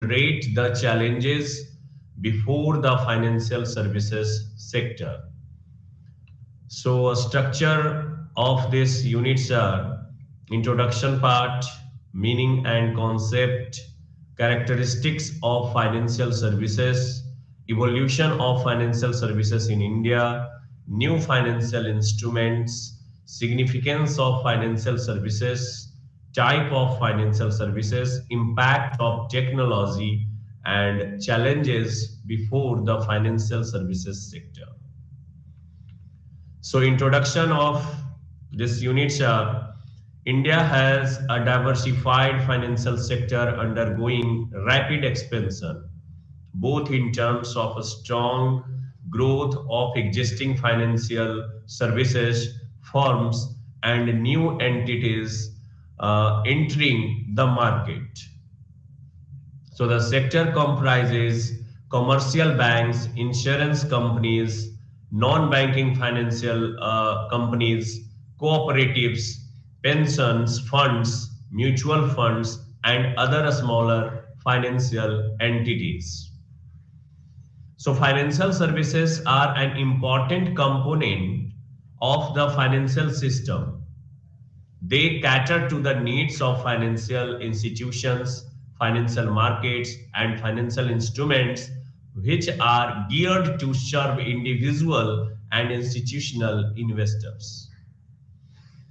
rate the challenges before the financial services sector. So, a structure of this units are introduction part, meaning and concept, characteristics of financial services, evolution of financial services in India, new financial instruments, significance of financial services, type of financial services, impact of technology, and challenges before the financial services sector. So introduction of this units are India has a diversified financial sector undergoing rapid expansion, both in terms of a strong growth of existing financial services firms and new entities entering the market. So the sector comprises commercial banks, insurance companies, non-banking financial companies, cooperatives, pensions, funds, mutual funds, and other smaller financial entities. So financial services are an important component of the financial system. They cater to the needs of financial institutions, financial markets, and financial instruments, which are geared to serve individual and institutional investors.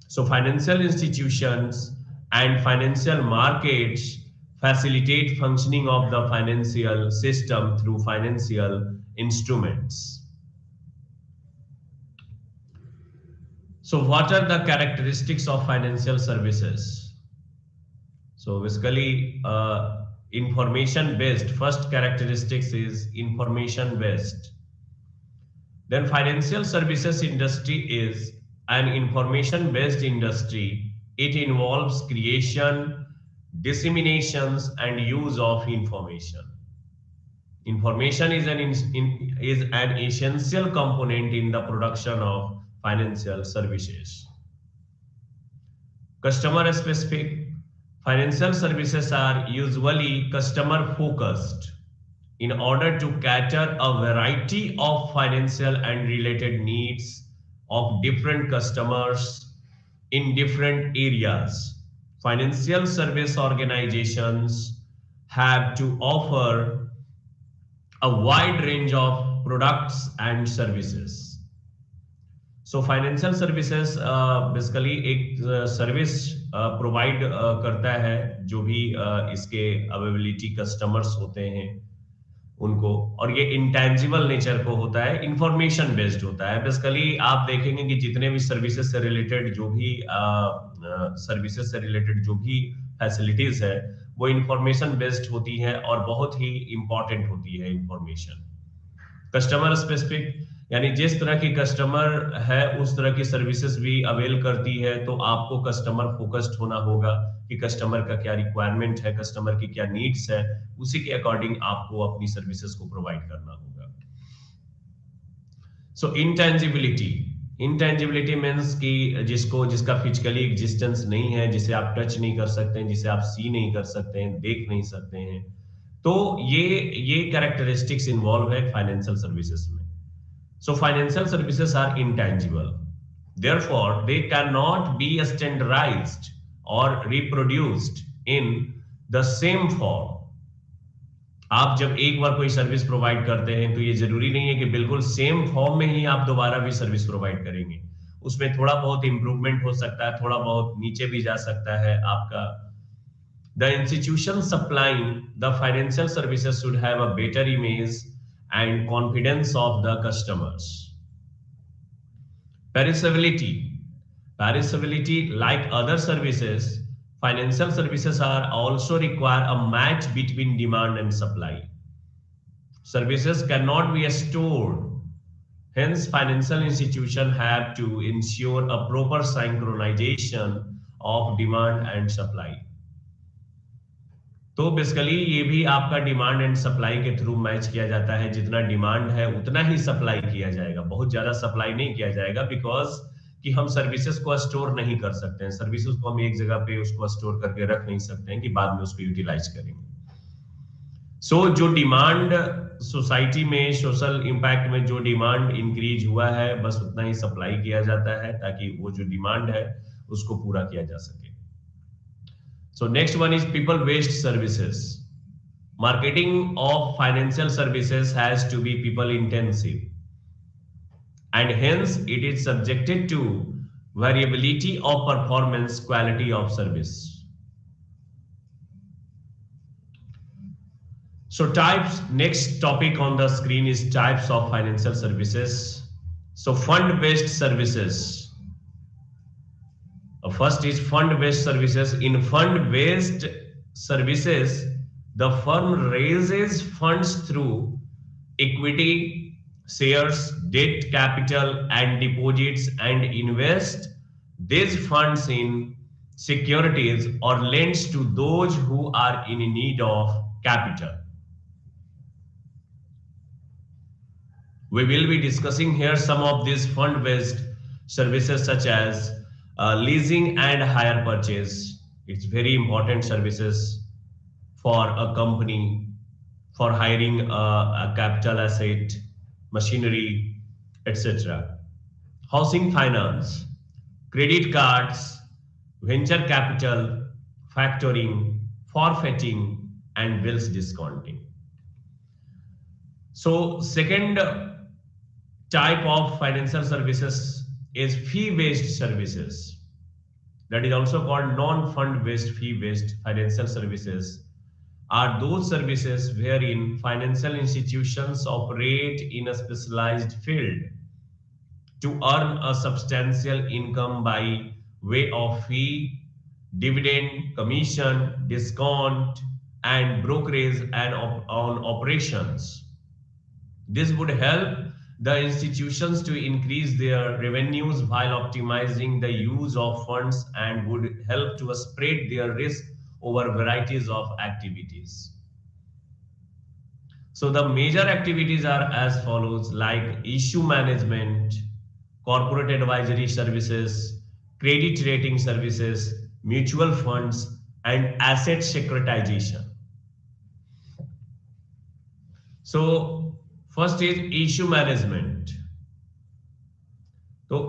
So, financial institutions and financial markets facilitate functioning of the financial system through financial instruments. So, what are the characteristics of financial services? So basically, information based. First characteristics is information based. Then financial services industry is an information based industry. It involves creation, disseminations, and use of information. Information is is an essential component in the production of financial services. Customer specific. Financial services are usually customer focused in order to cater a variety of financial and related needs of different customers in different areas. Financial service organizations have to offer a wide range of products and services. So financial services basically एक service provide करता है जो भी इसके availability customers होते हैं उनको, और ये इंटेंजिबल नेचर को होता है, इंफॉर्मेशन बेस्ड होता है। बेसिकली आप देखेंगे कि जितने भी सर्विसेज से रिलेटेड जो भी फैसिलिटीज है वो इंफॉर्मेशन बेस्ड होती है और बहुत ही इंपॉर्टेंट होती है इंफॉर्मेशन। कस्टमर स्पेसिफिक यानी जिस तरह की कस्टमर है उस तरह की सर्विसेज भी अवेल करती है, तो आपको कस्टमर फोकस्ड होना होगा कि कस्टमर का क्या रिक्वायरमेंट है, कस्टमर की क्या नीड्स है, उसी के अकॉर्डिंग आपको अपनी सर्विसेज को प्रोवाइड करना होगा। सो इंटेंजिबिलिटी मींस कि जिसका फिजिकली एग्जिस्टेंस नहीं है, जिसे आप टच नहीं कर सकते हैं, जिसे आप सी नहीं कर सकते हैं, देख नहीं सकते हैं, तो ये कैरेक्टरिस्टिक्स इन्वॉल्व है फाइनेंशियल सर्विसेज में। So financial services are intangible. Therefore, they cannot be standardized or reproduced in the same form. आप जब एक बार कोई सर्विस प्रोवाइड करते हैं तो ये जरूरी नहीं है कि बिल्कुल सेम फॉर्म में ही आप दोबारा भी सर्विस प्रोवाइड करेंगे। उसमें थोड़ा बहुत इंप्रूवमेंट हो सकता है, थोड़ा बहुत नीचे भी जा सकता है आपका। The institution supplying the financial services should have a better image and confidence of the customers. Perishability, like other services, financial services are also require a match between demand and supply. Services cannot be stored. Hence, financial institutions have to ensure a proper synchronization of demand and supply. तो basically ये भी आपका demand and supply के through match किया जाता है। जितना demand है उतना ही सप्लाई किया जाएगा, बहुत ज्यादा सप्लाई नहीं किया जाएगा, बिकॉज कि हम सर्विसेज को स्टोर नहीं कर सकते हैं। सर्विसेज को हम एक जगह पे उसको स्टोर करके रख नहीं सकते हैं कि बाद में उसको यूटिलाइज करेंगे। जो डिमांड सोसाइटी में, सोशल इम्पैक्ट में जो डिमांड इंक्रीज हुआ है, बस उतना ही सप्लाई किया जाता है ताकि वो जो डिमांड है उसको पूरा किया जा सके। Next one is people based services. Marketing of financial services has to be people intensive, and hence it is subjected to variability of performance, quality of service. Types, next topic on the screen is types of financial services. Fund based services. First is fund based services. In fund based services, the firm raises funds through equity, shares, debt capital, and deposits, and invest these funds in securities or lends to those who are in need of capital. We will be discussing here some of these fund-based services such as leasing and hire purchase. It's very important services for a company for hiring a capital asset, machinery, etc. Housing finance, credit cards, venture capital, factoring, forfeiting, and bills discounting. Second type of financial services is fee-based services. That is also called non-fund-based fee-based financial services. Are those services wherein financial institutions operate in a specialized field to earn a substantial income by way of fee, dividend, commission, discount, and brokerage and on operations. This would help the institutions to increase their revenues while optimizing the use of funds and would help to spread their risk over varieties of activities. The major activities are as follows, like issue management, corporate advisory services, credit rating services, mutual funds, and asset securitization. First is issue management.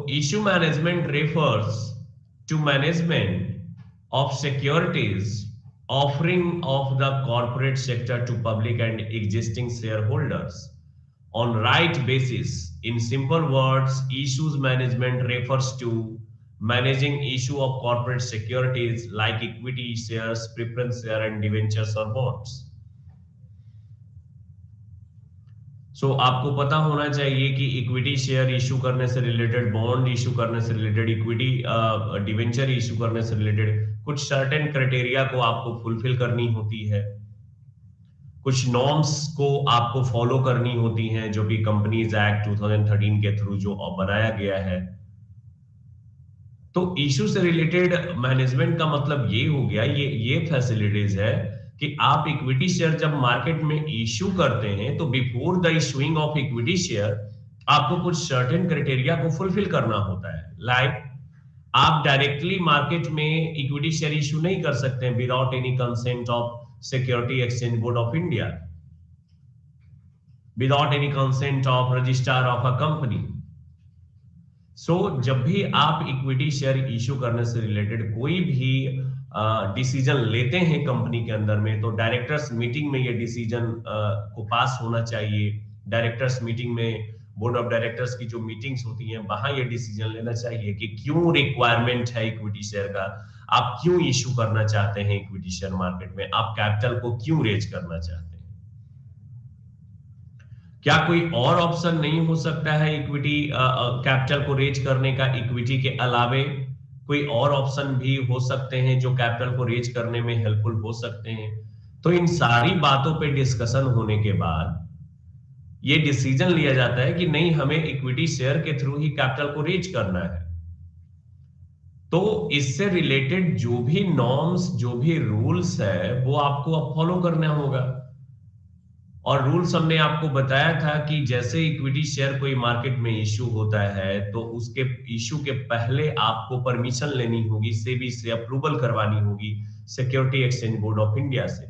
Issue management refers to management of securities offering of the corporate sector to public and existing shareholders on right basis. In simple words, issues management refers to managing issue of corporate securities like equity shares, preference share, and debentures or bonds. आपको पता होना चाहिए कि equity share issue करने से related, bond issue करने से related, equity debenture issue करने से रिलेटेड कुछ सर्टेन क्राइटेरिया को आपको फुलफिल करनी होती है, कुछ नॉर्म्स को आपको फॉलो करनी होती हैं, जो कि कंपनीज एक्ट 2013 के थ्रू जो बनाया गया है। तो इशू से रिलेटेड मैनेजमेंट का मतलब ये हो गया, ये फैसिलिटीज है कि आप इक्विटी शेयर जब मार्केट में इशू करते हैं तो before the issuing of equity share आपको कुछ सर्टेन क्राइटेरिया को फुलफिल करना होता है। लाइक आप डायरेक्टली मार्केट में इक्विटी शेयर इशू नहीं कर सकते हैं without any consent of security exchange board of India, without any consent of registrar of a company. जब भी आप इक्विटी शेयर इशू करने से रिलेटेड कोई भी डिसीजन लेते हैं कंपनी के अंदर में, तो डायरेक्टर्स मीटिंग में ये डिसीजन को पास होना चाहिए। डायरेक्टर्स मीटिंग में, बोर्ड ऑफ डायरेक्टर्स की जो मीटिंग्स होती हैं, वहां ये डिसीजन लेना चाहिए कि क्यों रिक्वायरमेंट है इक्विटी शेयर का, आप क्यों इशू करना चाहते हैं इक्विटी शेयर मार्केट में, आप कैपिटल को क्यों रेज करना चाहते हैं। क्या कोई और ऑप्शन नहीं हो सकता है इक्विटी कैपिटल को रेज करने का? इक्विटी के अलावे कोई और ऑप्शन भी हो सकते हैं जो कैपिटल को रेज करने में हेल्पफुल हो सकते हैं। तो इन सारी बातों पे डिस्कशन होने के बाद ये डिसीजन लिया जाता है कि नहीं, हमें इक्विटी शेयर के थ्रू ही कैपिटल को रेज करना है। तो इससे रिलेटेड जो भी नॉर्म्स, जो भी रूल्स है, वो आपको अब फॉलो करना होगा। और रूल्स हमने आपको बताया था कि जैसे इक्विटी शेयर कोई मार्केट में इशू होता है तो उसके इशू के पहले आपको परमिशन लेनी होगी, सेबी से अप्रूवल करवानी होगी, security exchange board of India से।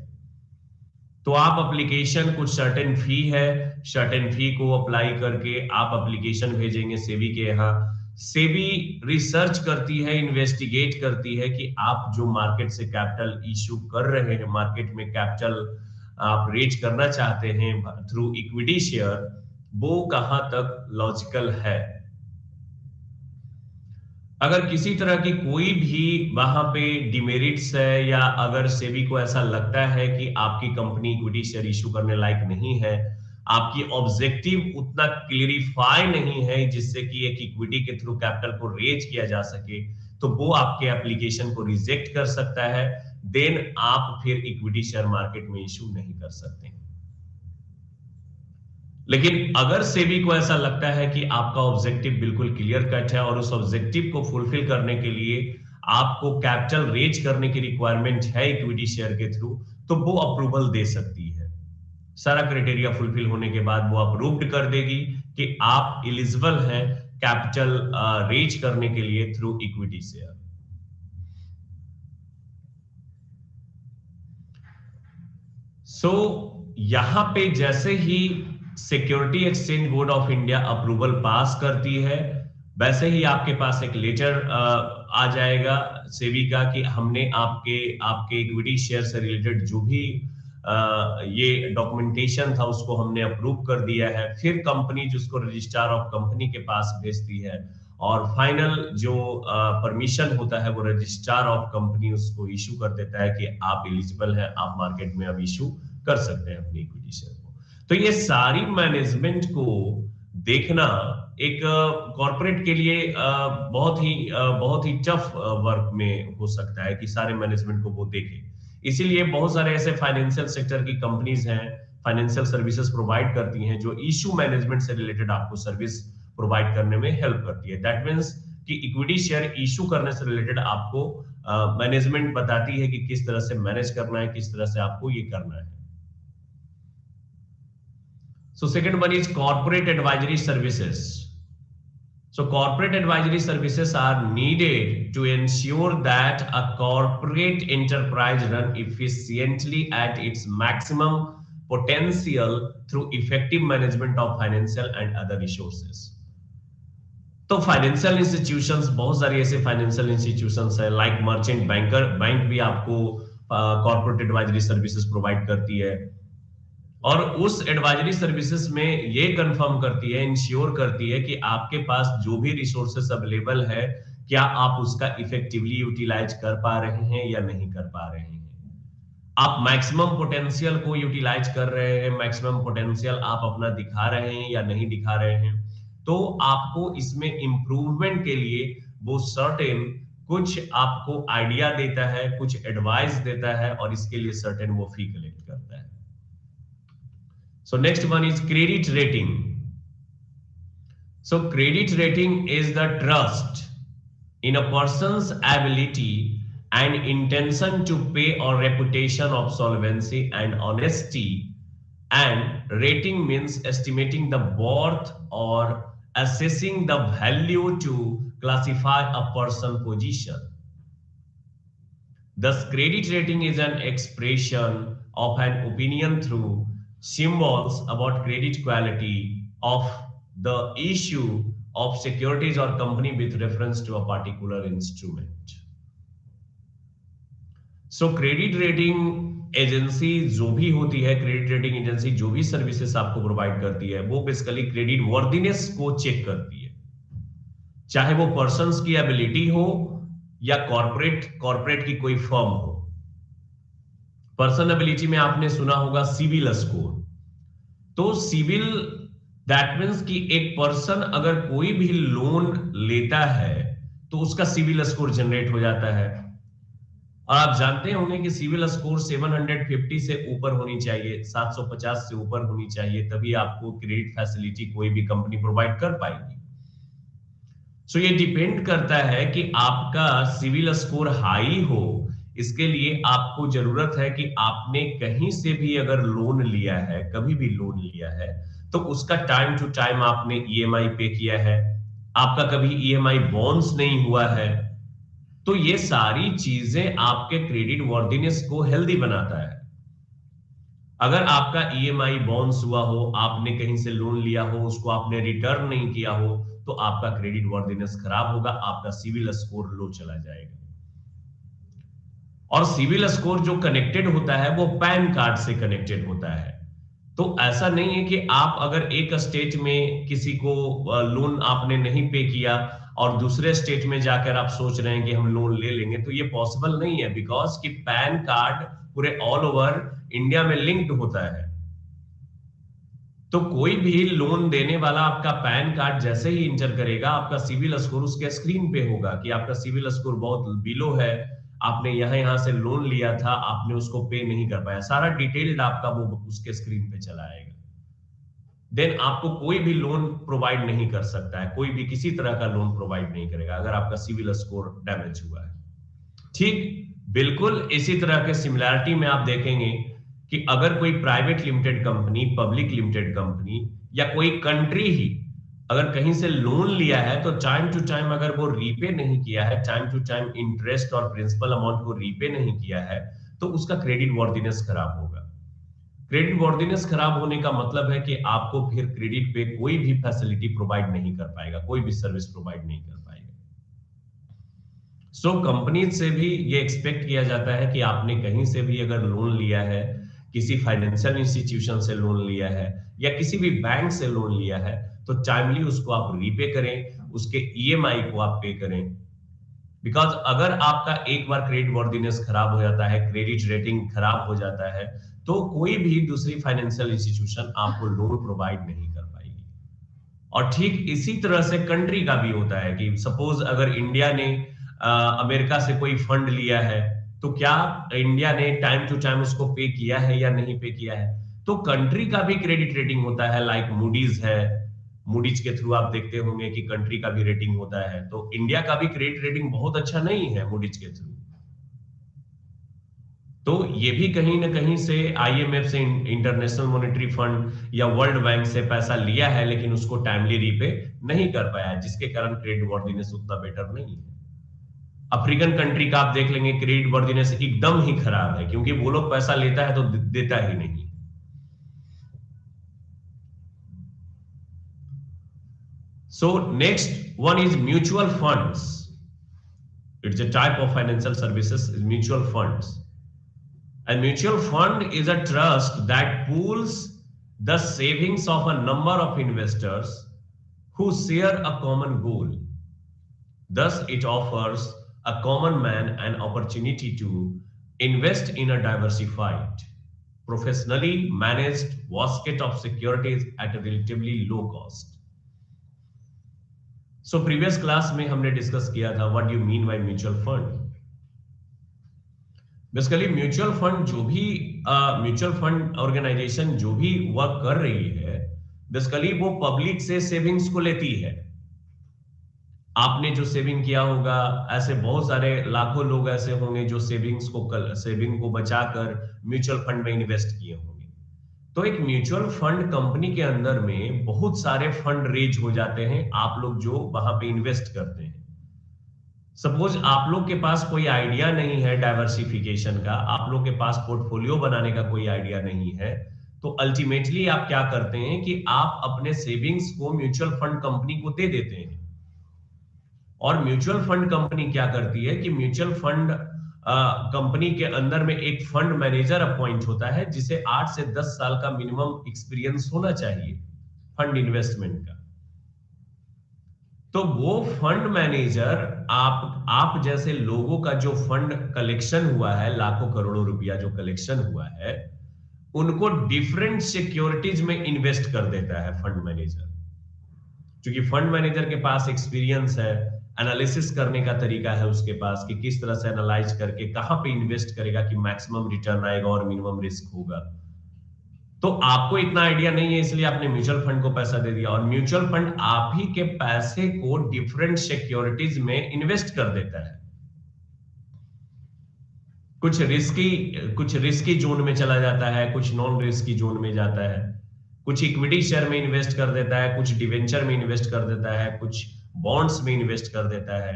तो आप एप्लीकेशन, कुछ सर्टेन फी है, सर्टेन फी को अप्लाई करके आप एप्लीकेशन भेजेंगे सेबी के यहाँ। सेबी रिसर्च करती है, इन्वेस्टिगेट करती है कि आप जो मार्केट से कैपिटल इश्यू कर रहे हैं, मार्केट में कैपिटल आप रेज करना चाहते हैं थ्रू इक्विटी शेयर, वो कहां तक लॉजिकल है। अगर किसी तरह की कोई भी वहां पे डिमेरिट्स है, या अगर सेबी को ऐसा लगता है कि आपकी कंपनी इक्विटी शेयर इशू करने लायक नहीं है, आपकी ऑब्जेक्टिव उतना क्लियरिफाई नहीं है जिससे कि एक इक्विटी के थ्रू कैपिटल को रेज किया जा सके, तो वो आपके एप्लीकेशन को रिजेक्ट कर सकता है। देन आप फिर इक्विटी शेयर मार्केट में इशू नहीं कर सकते। लेकिन अगर सेबी को ऐसा लगता है कि आपका ऑब्जेक्टिव बिल्कुल क्लियर कट है और उस ऑब्जेक्टिव को फुलफिल करने के लिए आपको कैपिटल रेज करने की रिक्वायरमेंट है इक्विटी शेयर के थ्रू, तो वो अप्रूवल दे सकती है। सारा क्राइटेरिया फुलफिल होने के बाद वो अप्रूव्ड कर देगी कि आप एलिजिबल हैं कैपिटल रेज करने के लिए थ्रू इक्विटी शेयर। सो यहां पे जैसे ही security exchange board of India approval pass करती है, वैसे ही आपके पास एक लेटर आ जाएगा सेबी का कि हमने आपके इक्विटी शेयर से रिलेटेड जो भी ये डॉक्यूमेंटेशन था उसको हमने अप्रूव कर दिया है। फिर कंपनी जिसको रजिस्ट्रार ऑफ कंपनी के पास भेजती है, और फाइनल जो परमिशन होता है वो रजिस्ट्रार ऑफ कंपनी उसको इशू कर देता है कि आप एलिजिबल हैं, आप मार्केट में अब इशू कर सकते हैं अपनी इक्विटी शेयर को। तो ये सारी मैनेजमेंट को देखना एक कॉर्पोरेट के लिए बहुत ही टफ वर्क में हो सकता है कि सारे मैनेजमेंट को वो देखे। इसीलिए बहुत सारे ऐसे फाइनेंशियल सेक्टर की कंपनीज हैं, फाइनेंशियल सर्विसेज प्रोवाइड करती हैं, जो इशू मैनेजमेंट से रिलेटेड आपको सर्विस प्रोवाइड करने में हेल्प करती है। दैट मीन्स कि इक्विटी शेयर इशू करने से रिलेटेड आपको मैनेजमेंट बताती है कि किस तरह से मैनेज करना है, किस तरह से आपको ये करना है। So second one is corporate advisory services. So corporate advisory services are needed to ensure that a corporate enterprise run efficiently at its maximum potential through effective management of financial and other resources. तो financial institutions, बहुत सारी ऐसे financial institutions है, like merchant bank भी आपको corporate advisory services provide करती है, और उस एडवाइजरी सर्विसेज में ये कंफर्म करती है, इंश्योर करती है कि आपके पास जो भी रिसोर्सेस अवेलेबल है, क्या आप उसका इफेक्टिवली यूटिलाइज कर पा रहे हैं या नहीं कर पा रहे हैं। आप मैक्सिमम पोटेंशियल को यूटिलाइज कर रहे हैं, मैक्सिमम पोटेंशियल आप अपना दिखा रहे हैं या नहीं दिखा रहे हैं। तो आपको इसमें इंप्रूवमेंट के लिए वो सर्टेन कुछ आपको आइडिया देता है, कुछ एडवाइस देता है, और इसके लिए सर्टेन वो फी कलेक्ट करता है। So next one is credit rating. So credit rating is the trust in a person's ability and intention to pay, or reputation of solvency and honesty. And rating means estimating the worth or assessing the value to classify a person's position. Thus, credit rating is an expression of an opinion through symbols about credit quality of the issue of securities or company with reference to a particular instrument. So credit rating agency जो भी होती है, credit rating agency जो भी services आपको provide करती है, वो बेसिकली क्रेडिट वर्दीनेस को चेक करती है, चाहे वो पर्संस की एबिलिटी हो या कॉर्पोरेट की कोई फर्म हो। पर्सनबिलिटी में आपने सुना होगा सिविल स्कोर। तो सिविल दैट मींस कि एक पर्सन अगर कोई भी लोन लेता है तो उसका सिविल स्कोर जनरेट हो जाता है, और आप जानते होंगे कि सिविल स्कोर 750 से ऊपर होनी चाहिए, 750 से ऊपर होनी चाहिए, तभी आपको क्रेडिट फैसिलिटी कोई भी कंपनी प्रोवाइड कर पाएगी। सो ये डिपेंड करता है कि आपका सिविल स्कोर हाई हो। इसके लिए आपको जरूरत है कि आपने कहीं से भी अगर लोन लिया है, कभी भी लोन लिया है, तो उसका टाइम टू टाइम आपने ईएमआई पे किया है, आपका कभी ईएमआई बाउंस नहीं हुआ है। तो ये सारी चीजें आपके क्रेडिट वर्दीनेस को हेल्दी बनाता है। अगर आपका ईएमआई बाउंस हुआ हो, आपने कहीं से लोन लिया हो, उसको आपने रिटर्न नहीं किया हो, तो आपका क्रेडिट वर्दीनेस खराब होगा, आपका सिविल स्कोर लो चला जाएगा। और सिविल स्कोर जो कनेक्टेड होता है वो पैन कार्ड से कनेक्टेड होता है। तो ऐसा नहीं है कि आप अगर एक स्टेट में किसी को लोन आपने नहीं पे किया और दूसरे स्टेट में जाकर आप सोच रहे हैं कि हम लोन ले लेंगे, तो ये पॉसिबल नहीं है, बिकॉज कि पैन कार्ड पूरे ऑल ओवर इंडिया में लिंक्ड होता है। तो कोई भी लोन देने वाला आपका पैन कार्ड जैसे ही इंटर करेगा, आपका सिविल स्कोर उसके स्क्रीन पे होगा कि आपका सिविल स्कोर बहुत बिलो है, आपने यहां से लोन लिया था, आपने उसको पे नहीं कर पाया, सारा डिटेल्ड आपका वो उसके स्क्रीन पे चला आएगा। देन आपको कोई भी लोन प्रोवाइड नहीं कर सकता है, कोई भी किसी तरह का लोन प्रोवाइड नहीं करेगा अगर आपका सिविल स्कोर डैमेज हुआ है। ठीक बिल्कुल इसी तरह के सिमिलैरिटी में आप देखेंगे कि अगर कोई private limited company, public limited company या कोई कंट्री ही अगर कहीं से लोन लिया है, तो टाइम टू टाइम अगर वो रीपे नहीं किया है, टाइम टू टाइम इंटरेस्ट और प्रिंसिपल अमाउंट को रीपे नहीं किया है, तो उसका क्रेडिट वर्दीनेस खराब होगा। क्रेडिट वर्दीनेस खराब होने का मतलब है कि आपको फिर क्रेडिट पे कोई भी फैसिलिटी प्रोवाइड नहीं कर पाएगा, कोई भी सर्विस प्रोवाइड नहीं कर पाएगा। सो कंपनी से भी ये एक्सपेक्ट किया जाता है कि आपने कहीं से भी अगर लोन लिया है, किसी फाइनेंशियल इंस्टीट्यूशन से लोन लिया है या किसी भी बैंक से लोन लिया है, तो टाइमली उसको आप रीपे करें, उसके ईएमआई को आप पे करें। बिकॉज अगर आपका एक बार क्रेडिट वर्दीनेस खराब हो जाता है, क्रेडिट रेटिंग खराब हो जाता है, तो कोई भी दूसरी फाइनेंशियल इंस्टीट्यूशन आपको लोन प्रोवाइड नहीं कर पाएगी। और ठीक इसी तरह से कंट्री का भी होता है कि सपोज अगर इंडिया ने अमेरिका से कोई फंड लिया है, तो क्या इंडिया ने टाइम टू टाइम उसको पे किया है या नहीं पे किया है। तो कंट्री का भी क्रेडिट रेटिंग होता है, लाइक मूडीज है, मूडीज के थ्रू आप देखते होंगे कि कंट्री का भी रेटिंग होता है। तो इंडिया का भी क्रेडिट रेटिंग बहुत अच्छा नहीं है मूडीज के थ्रू। तो ये भी कहीं ना कहीं से आईएमएफ से, इंटरनेशनल मॉनेटरी फंड या वर्ल्ड बैंक से पैसा लिया है, लेकिन उसको टाइमली रीपे नहीं कर पाया, जिसके कारण क्रेडिट वर्दीनेस उतना बेटर नहीं है। अफ्रीकन कंट्री का आप देख लेंगे, क्रेडिट वर्दीनेस एकदम ही खराब है, क्योंकि वो लोग पैसा लेता है तो देता ही नहीं। So next one is mutual funds. It's a type of financial services, is mutual funds. A mutual fund is a trust that pools the savings of a number of investors who share a common goal. Thus, it offers a common man an opportunity to invest in a diversified, professionally managed basket of securities at a relatively low cost. So previous class में हमने discuss किया था what you mean by mutual fund. Basically mutual fund जो भी mutual fund organisation जो भी work कर रही है, बेसिकली वो पब्लिक से सेविंग्स को लेती है। आपने जो सेविंग किया होगा, ऐसे बहुत सारे लाखों लोग ऐसे होंगे जो सेविंग को बचाकर म्यूचुअल फंड में इन्वेस्ट किए होंगे। तो एक म्यूचुअल फंड कंपनी के अंदर में बहुत सारे फंड रेज हो जाते हैं, आप लोग जो वहां पे इन्वेस्ट करते हैं। सपोज आप लोग के पास कोई आइडिया नहीं है डाइवर्सिफिकेशन का, आप लोग के पास पोर्टफोलियो बनाने का कोई आइडिया नहीं है, तो अल्टीमेटली आप क्या करते हैं कि आप अपने सेविंग्स को म्यूचुअल फंड कंपनी को दे देते हैं। और म्यूचुअल फंड कंपनी क्या करती है कि म्यूचुअल फंड कंपनी के अंदर में एक फंड मैनेजर अपॉइंट होता है, जिसे 8 से 10 साल का मिनिमम एक्सपीरियंस होना चाहिए फंड इन्वेस्टमेंट का। तो वो फंड मैनेजर आप जैसे लोगों का जो फंड कलेक्शन हुआ है, लाखों करोड़ों रुपया जो कलेक्शन हुआ है, उनको डिफरेंट सिक्योरिटीज में इन्वेस्ट कर देता है फंड मैनेजर। क्योंकि फंड मैनेजर के पास एक्सपीरियंस है, एनालिसिस करने का तरीका है उसके पास कि किस तरह से एनालाइज करके कहां पे इन्वेस्ट करेगा कि मैक्सिमम रिटर्न आएगा और मिनिमम रिस्क होगा। तो आपको इतना आइडिया नहीं है, इसलिए आपने म्यूचुअल फंड को पैसा दे दिया, और म्यूचुअल फंड आप ही के पैसे को डिफरेंट सिक्योरिटीज में इन्वेस्ट कर देता है। कुछ रिस्की जोन में चला जाता है, कुछ नॉन रिस्की जोन में जाता है, कुछ इक्विटी शेयर में इन्वेस्ट कर देता है, कुछ डिवेंचर में इन्वेस्ट कर देता है, कुछ बॉन्ड्स में इन्वेस्ट कर देता है।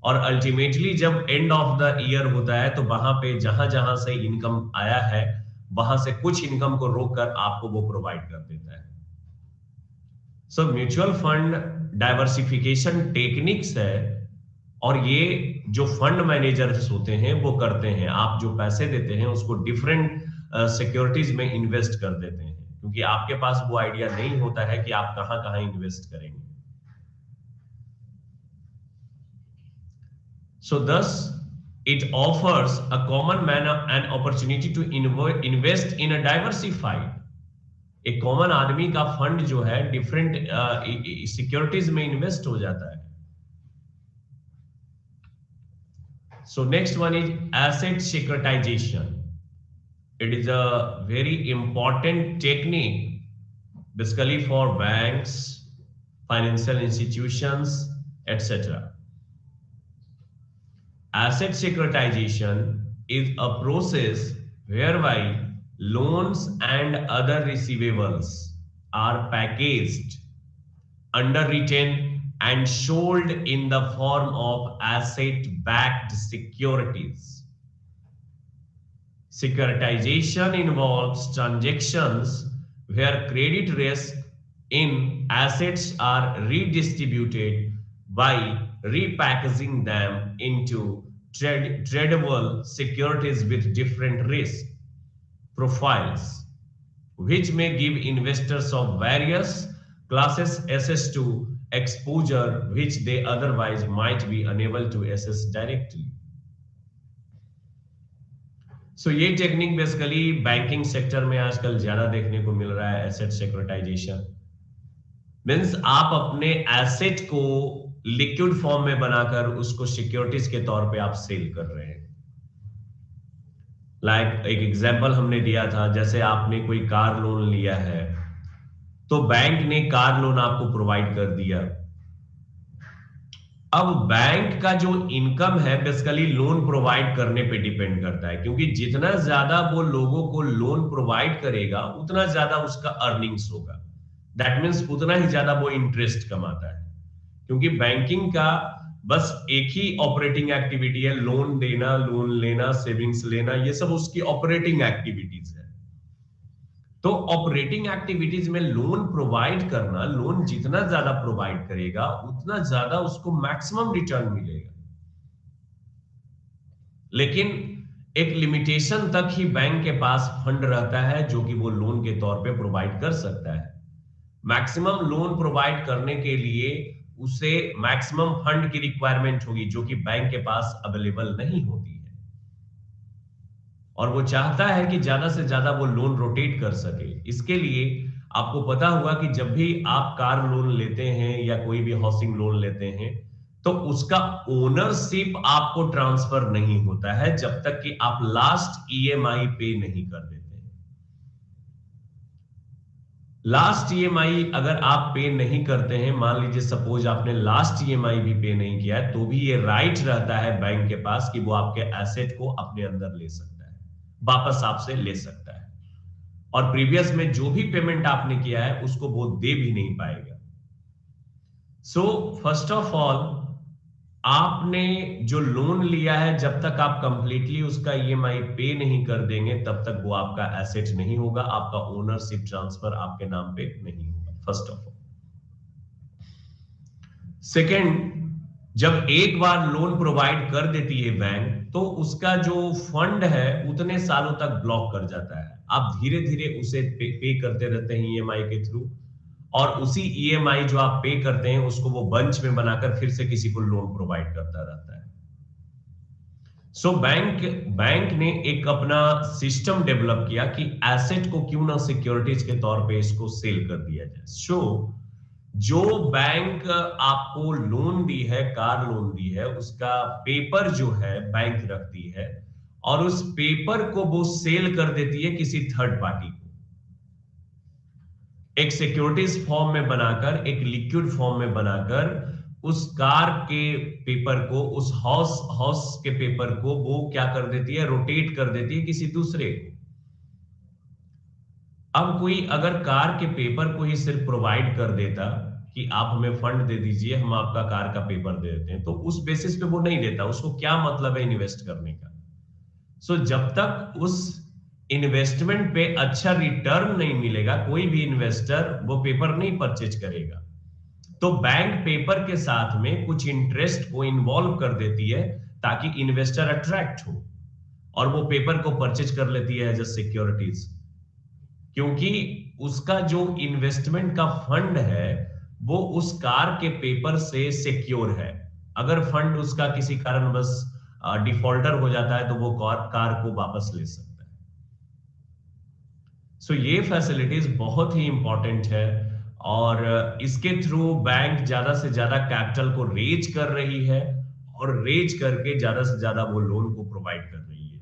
और अल्टीमेटली जब एंड ऑफ द ईयर होता है, तो वहां पे जहां जहां से इनकम आया है वहां से कुछ इनकम को रोककर आपको वो प्रोवाइड कर देता है। So mutual fund diversification techniques है, और ये जो फंड मैनेजर्स होते हैं वो करते हैं। आप जो पैसे देते हैं उसको डिफरेंट सिक्योरिटीज में इन्वेस्ट कर देते हैं, क्योंकि आपके पास वो आइडिया नहीं होता है कि आप कहां कहां इन्वेस्ट करेंगे। So thus, it offers a common man an opportunity to invest in a diversified. एक कॉमन आदमी का फंड जो है डिफरेंट सिक्योरिटीज में इन्वेस्ट हो जाता है। So next one is asset securitization. It is a very important technique basically for banks, financial institutions, etc. Asset securitization is a process whereby loans and other receivables are packaged, underwritten, and sold in the form of asset-backed securities. Securitization involves transactions where credit risk in assets are redistributed by repackaging them into tradable securities with different risk profiles, which may give investors of various classes access to exposure which they otherwise might be unable to assess directly. So ये technique basically banking sector में आजकल ज्यादा देखने को मिल रहा है। Asset securitisation means आप अपने एसेट को लिक्विड फॉर्म में बनाकर उसको सिक्योरिटीज के तौर पे आप सेल कर रहे हैं। लाइक एक एग्जांपल हमने दिया था, जैसे आपने कोई कार लोन लिया है तो बैंक ने कार लोन आपको प्रोवाइड कर दिया। अब बैंक का जो इनकम है बेसिकली लोन प्रोवाइड करने पे डिपेंड करता है, क्योंकि जितना ज्यादा वो लोगों को लोन प्रोवाइड करेगा उतना ज्यादा उसका अर्निंग्स होगा। दैट मींस उतना ही ज्यादा वो इंटरेस्ट कमाता है, क्योंकि बैंकिंग का बस एक ही ऑपरेटिंग एक्टिविटी है, लोन देना, लोन लेना, सेविंग्स लेना, ये सब उसकी ऑपरेटिंग एक्टिविटीज है। तो ऑपरेटिंग एक्टिविटीज में लोन प्रोवाइड करना, लोन जितना ज्यादा प्रोवाइड करेगा उतना ज्यादा उसको मैक्सिमम रिटर्न मिलेगा। लेकिन एक लिमिटेशन तक ही बैंक के पास फंड रहता है जो कि वो लोन के तौर पे प्रोवाइड कर सकता है। मैक्सिमम लोन प्रोवाइड करने के लिए उसे मैक्सिमम फंड की रिक्वायरमेंट होगी जो कि बैंक के पास अवेलेबल नहीं होती है, और वो चाहता है कि ज्यादा से ज्यादा वो लोन रोटेट कर सके। इसके लिए आपको पता होगा कि जब भी आप कार लोन लेते हैं या कोई भी हाउसिंग लोन लेते हैं तो उसका ओनरशिप आपको ट्रांसफर नहीं होता है जब तक कि आप लास्ट ईएमआई पे नहीं कर देते। लास्ट ईएमआई अगर आप पे नहीं करते हैं, मान लीजिए सपोज आपने लास्ट ईएमआई भी पे नहीं किया है, तो भी ये राइट रहता है बैंक के पास कि वो आपके एसेट को अपने अंदर ले सकता है, वापस आपसे ले सकता है, और प्रीवियस में जो भी पेमेंट आपने किया है उसको वो दे भी नहीं पाएगा। सो फर्स्ट ऑफ ऑल आपने जो लोन लिया है जब तक आप कंप्लीटली उसका ईएमआई पे नहीं कर देंगे तब तक वो आपका एसेट नहीं होगा, आपका ओनरशिप ट्रांसफर आपके नाम पे नहीं होगा, फर्स्ट ऑफ ऑल। सेकंड, जब एक बार लोन प्रोवाइड कर देती है बैंक तो उसका जो फंड है उतने सालों तक ब्लॉक कर जाता है। आप धीरे धीरे उसे पे करते रहते हैं ईएमआई के थ्रू, और उसी ईएमआई जो आप पे करते हैं उसको वो बंच में बनाकर फिर से किसी को लोन प्रोवाइड करता रहता है। सो बैंक ने एक अपना सिस्टम डेवलप किया कि एसेट को क्यों ना सिक्योरिटीज के तौर पे इसको सेल कर दिया जाए। सो जो बैंक आपको लोन दी है, कार लोन दी है, उसका पेपर जो है बैंक रखती है और उस पेपर को वो सेल कर देती है किसी थर्ड पार्टी को, एक सिक्योरिटीज फॉर्म में बनाकर, एक लिक्विड फॉर्म में बनाकर उस कार के पेपर को, उस हाउस के पेपर को वो क्या कर देती है, रोटेट कर देती है किसी दूसरे को। अब कोई अगर कार के पेपर को ही सिर्फ प्रोवाइड कर देता कि आप हमें फंड दे दीजिए, हम आपका कार का पेपर दे देते हैं, तो उस बेसिस पे वो नहीं देता, उसको क्या मतलब है इन्वेस्ट करने का। सो जब तक उस इन्वेस्टमेंट पे अच्छा रिटर्न नहीं मिलेगा, कोई भी इन्वेस्टर वो पेपर नहीं परचेज करेगा। तो बैंक पेपर के साथ में कुछ इंटरेस्ट को इन्वॉल्व कर देती है ताकि इन्वेस्टर अट्रैक्ट हो और वो पेपर को परचेज कर लेती है एज अ सिक्योरिटीज, क्योंकि उसका जो इन्वेस्टमेंट का फंड है वो उस कार के पेपर से सिक्योर है। अगर फंड उसका किसी कारणवश डिफॉल्टर हो जाता है तो वो कार को वापस ले सकता है। सो ये फैसिलिटीज बहुत ही इंपॉर्टेंट है और इसके थ्रू बैंक ज्यादा से ज्यादा कैपिटल को रेज कर रही है और रेज करके ज्यादा से ज्यादा वो लोन को प्रोवाइड कर रही है।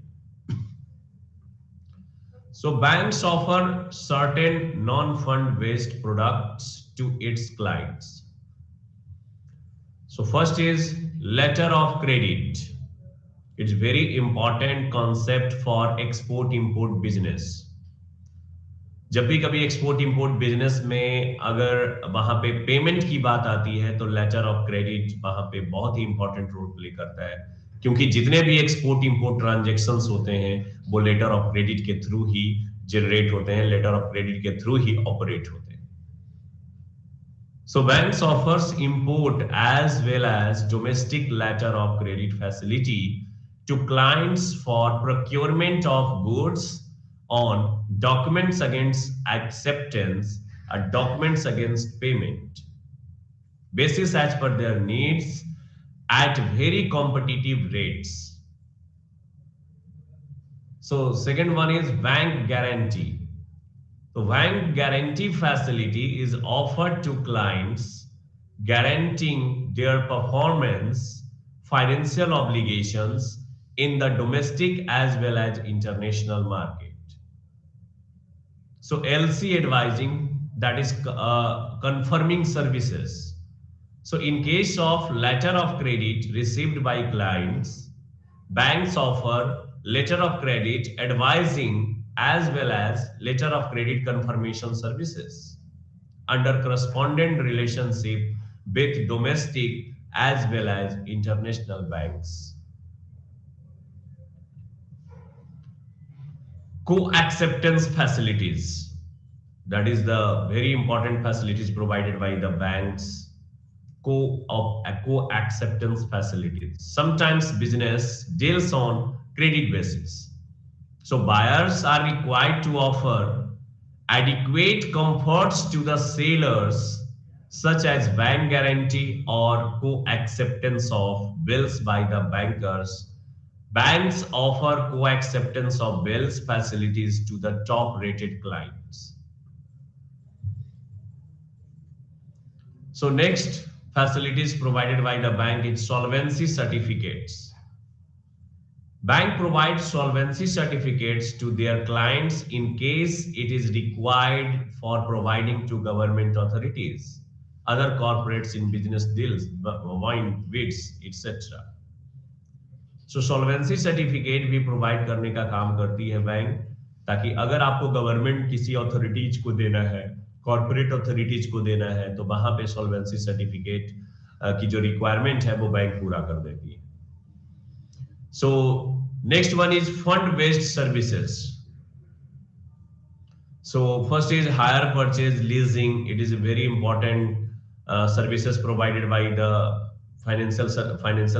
So banks offer certain non-fund based products to its clients. So first is letter of credit. It's very important concept for export import business. जब भी कभी एक्सपोर्ट इंपोर्ट बिजनेस में अगर वहां पे पेमेंट की बात आती है तो लेटर ऑफ क्रेडिट वहां पे बहुत ही इंपॉर्टेंट रोल प्ले करता है, क्योंकि जितने भी एक्सपोर्ट इंपोर्ट ट्रांजैक्शंस होते हैं वो लेटर ऑफ क्रेडिट के थ्रू ही जनरेट होते हैं, लेटर ऑफ क्रेडिट के थ्रू ही ऑपरेट होते हैं। So banks offers import as well as domestic letter of credit facility to clients for procurement of goods on documents against acceptance or documents against payment basis as per their needs at very competitive rates. So second one is bank guarantee. The bank guarantee facility is offered to clients guaranteeing their performance financial obligations in the domestic as well as international market. So LC advising, that is confirming services. So in case of letter of credit received by clients, banks offer letter of credit advising as well as letter of credit confirmation services under correspondent relationship with domestic as well as international banks. Co-acceptance facilities, that is the very important facilities provided by the banks. Co-acceptance facilities, sometimes business deals on credit basis, so buyers are required to offer adequate comforts to the sellers such as bank guarantee or co-acceptance of bills by the bankers. Banks offer co-acceptance of bills facilities to the top-rated clients. So next facilities provided by the bank is solvency certificates. Bank provides solvency certificates to their clients in case it is required for providing to government authorities, other corporates in business deals, wine, bids, etc. So solvency certificate भी provide करने का काम करती है bank, ताकि अगर आपको government किसी अथॉरिटीज को देना है, कॉर्पोरेट अथॉरिटीज को देना है, तो वहां पे सॉल्वेंसी सर्टिफिकेट की जो रिक्वायरमेंट है वो बैंक पूरा कर देती है। So next one is fund based services. So first is hire purchase leasing. It is very important services provided by the financial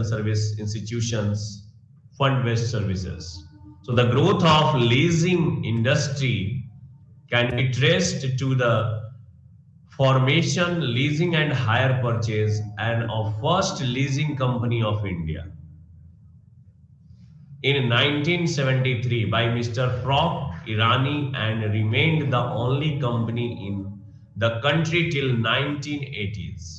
service institutions, fund-based services. So the growth of leasing industry can be traced to the formation, leasing and hire purchase and of first leasing company of India in 1973 by Mr. Frock Irani and remained the only company in the country till 1980s.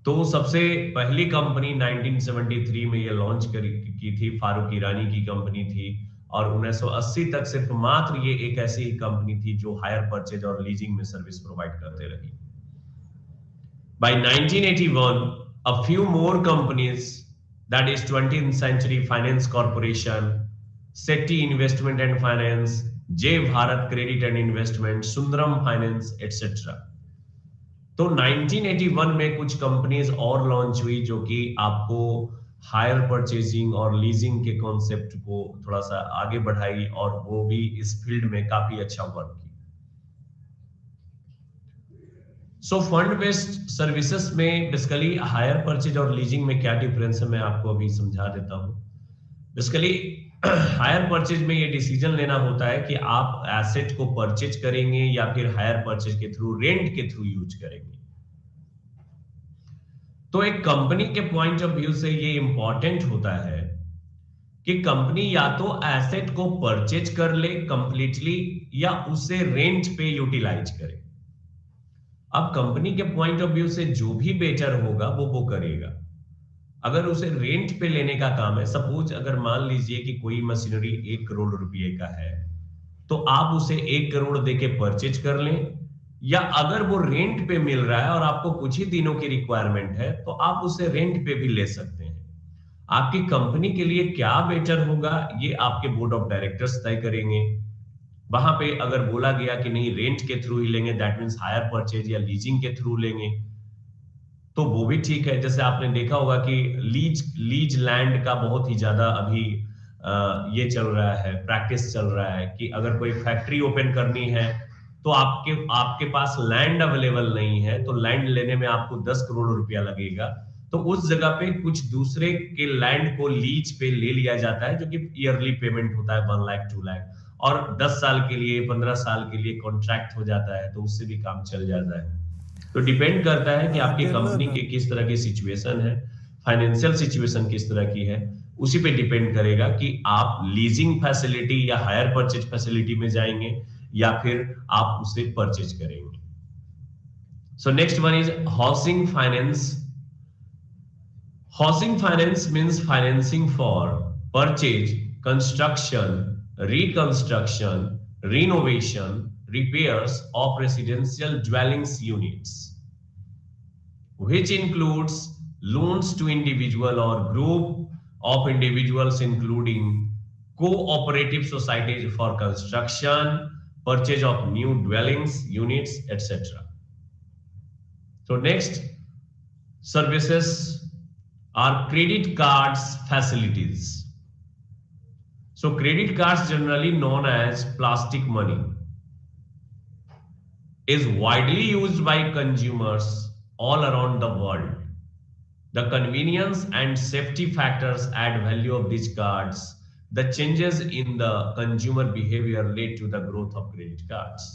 तो सबसे पहली company 1973 में ये launch की थी, फारूक ईरानी की company थी, और 1980 तक सिर्फ मात्र ये एक ऐसी ही कंपनी थी जो हायर परचेज और लीजिंग में सर्विस प्रोवाइड करते रही. By 1981, a few more companies, that is 20th Century Finance Corporation, SETI Investment and Finance, J Bharat Credit and Investment, Sundaram Finance, etc. तो 1981 में कुछ कंपनीज और लॉन्च हुई जो कि आपको हायर परचेजिंग और लीजिंग के कॉन्सेप्ट को थोड़ा सा आगे बढ़ाई और वो भी इस फील्ड में काफी अच्छा वर्क की। सो फंड बेस्ड सर्विसेज में बेसिकली हायर परचेज और लीजिंग में क्या डिफरेंस है मैं आपको अभी समझा देता हूं। बेसिकली हायर परचेज में ये डिसीजन लेना होता है कि आप एसेट को परचेज करेंगे या फिर हायर परचेज के थ्रू, रेंट के थ्रू यूज करेंगे। तो एक कंपनी के पॉइंट ऑफ व्यू से ये इंपॉर्टेंट होता है कि कंपनी या तो एसेट को परचेज कर ले कंप्लीटली या उसे रेंट पे यूटिलाइज करे। अब कंपनी के पॉइंट ऑफ व्यू से जो भी बेटर होगा वो करेगा। अगर उसे रेंट पे लेने का काम है, सपोज अगर मान लीजिए कि कोई मशीनरी 1 करोड़ रुपए का है, तो आप उसे 1 करोड़ देके परचेज कर लें, या अगर वो रेंट पे मिल रहा है और आपको कुछ ही दिनों की रिक्वायरमेंट है तो आप उसे रेंट पे भी ले सकते हैं। आपकी कंपनी के लिए क्या बेटर होगा ये आपके बोर्ड ऑफ डायरेक्टर्स तय करेंगे। वहां पे अगर बोला गया कि नहीं रेंट के थ्रू ही लेंगे, दैट मींस हायर परचेज या लीजिंग के थ्रू लेंगे, तो वो भी ठीक है। जैसे आपने देखा होगा कि लीज लैंड का बहुत ही ज्यादा अभी ये चल रहा है, प्रैक्टिस चल रहा है कि अगर कोई फैक्ट्री ओपन करनी है तो आपके आपके पास लैंड अवेलेबल नहीं है, तो लैंड लेने में आपको 10 करोड़ रुपया लगेगा, तो उस जगह पे कुछ दूसरे के लैंड को लीज पे ले लिया जाता है, जो कि ईयरली पेमेंट होता है 1 लाख 2 लाख, और 10 साल के लिए 15 साल के लिए कॉन्ट्रैक्ट हो जाता है, तो उससे भी काम चल जाता है। तो डिपेंड करता है कि आपकी कंपनी की किस तरह की सिचुएशन है, फाइनेंशियल सिचुएशन किस तरह की है, उसी पे डिपेंड करेगा कि आप लीजिंग फैसिलिटी या हायर परचेज फैसिलिटी में जाएंगे या फिर आप उसे परचेज करेंगे। सो next one is housing finance. Housing finance means financing for purchase, construction, reconstruction, renovation, repairs of residential dwellings units, which includes loans to individual or group of individuals, including cooperative societies for construction, purchase of new dwellings units, etc. So next services are credit cards facilities. So credit cards, generally known as plastic money, is widely used by consumers all around the world. The convenience and safety factors add value of these cards. The changes in the consumer behavior led to the growth of credit cards.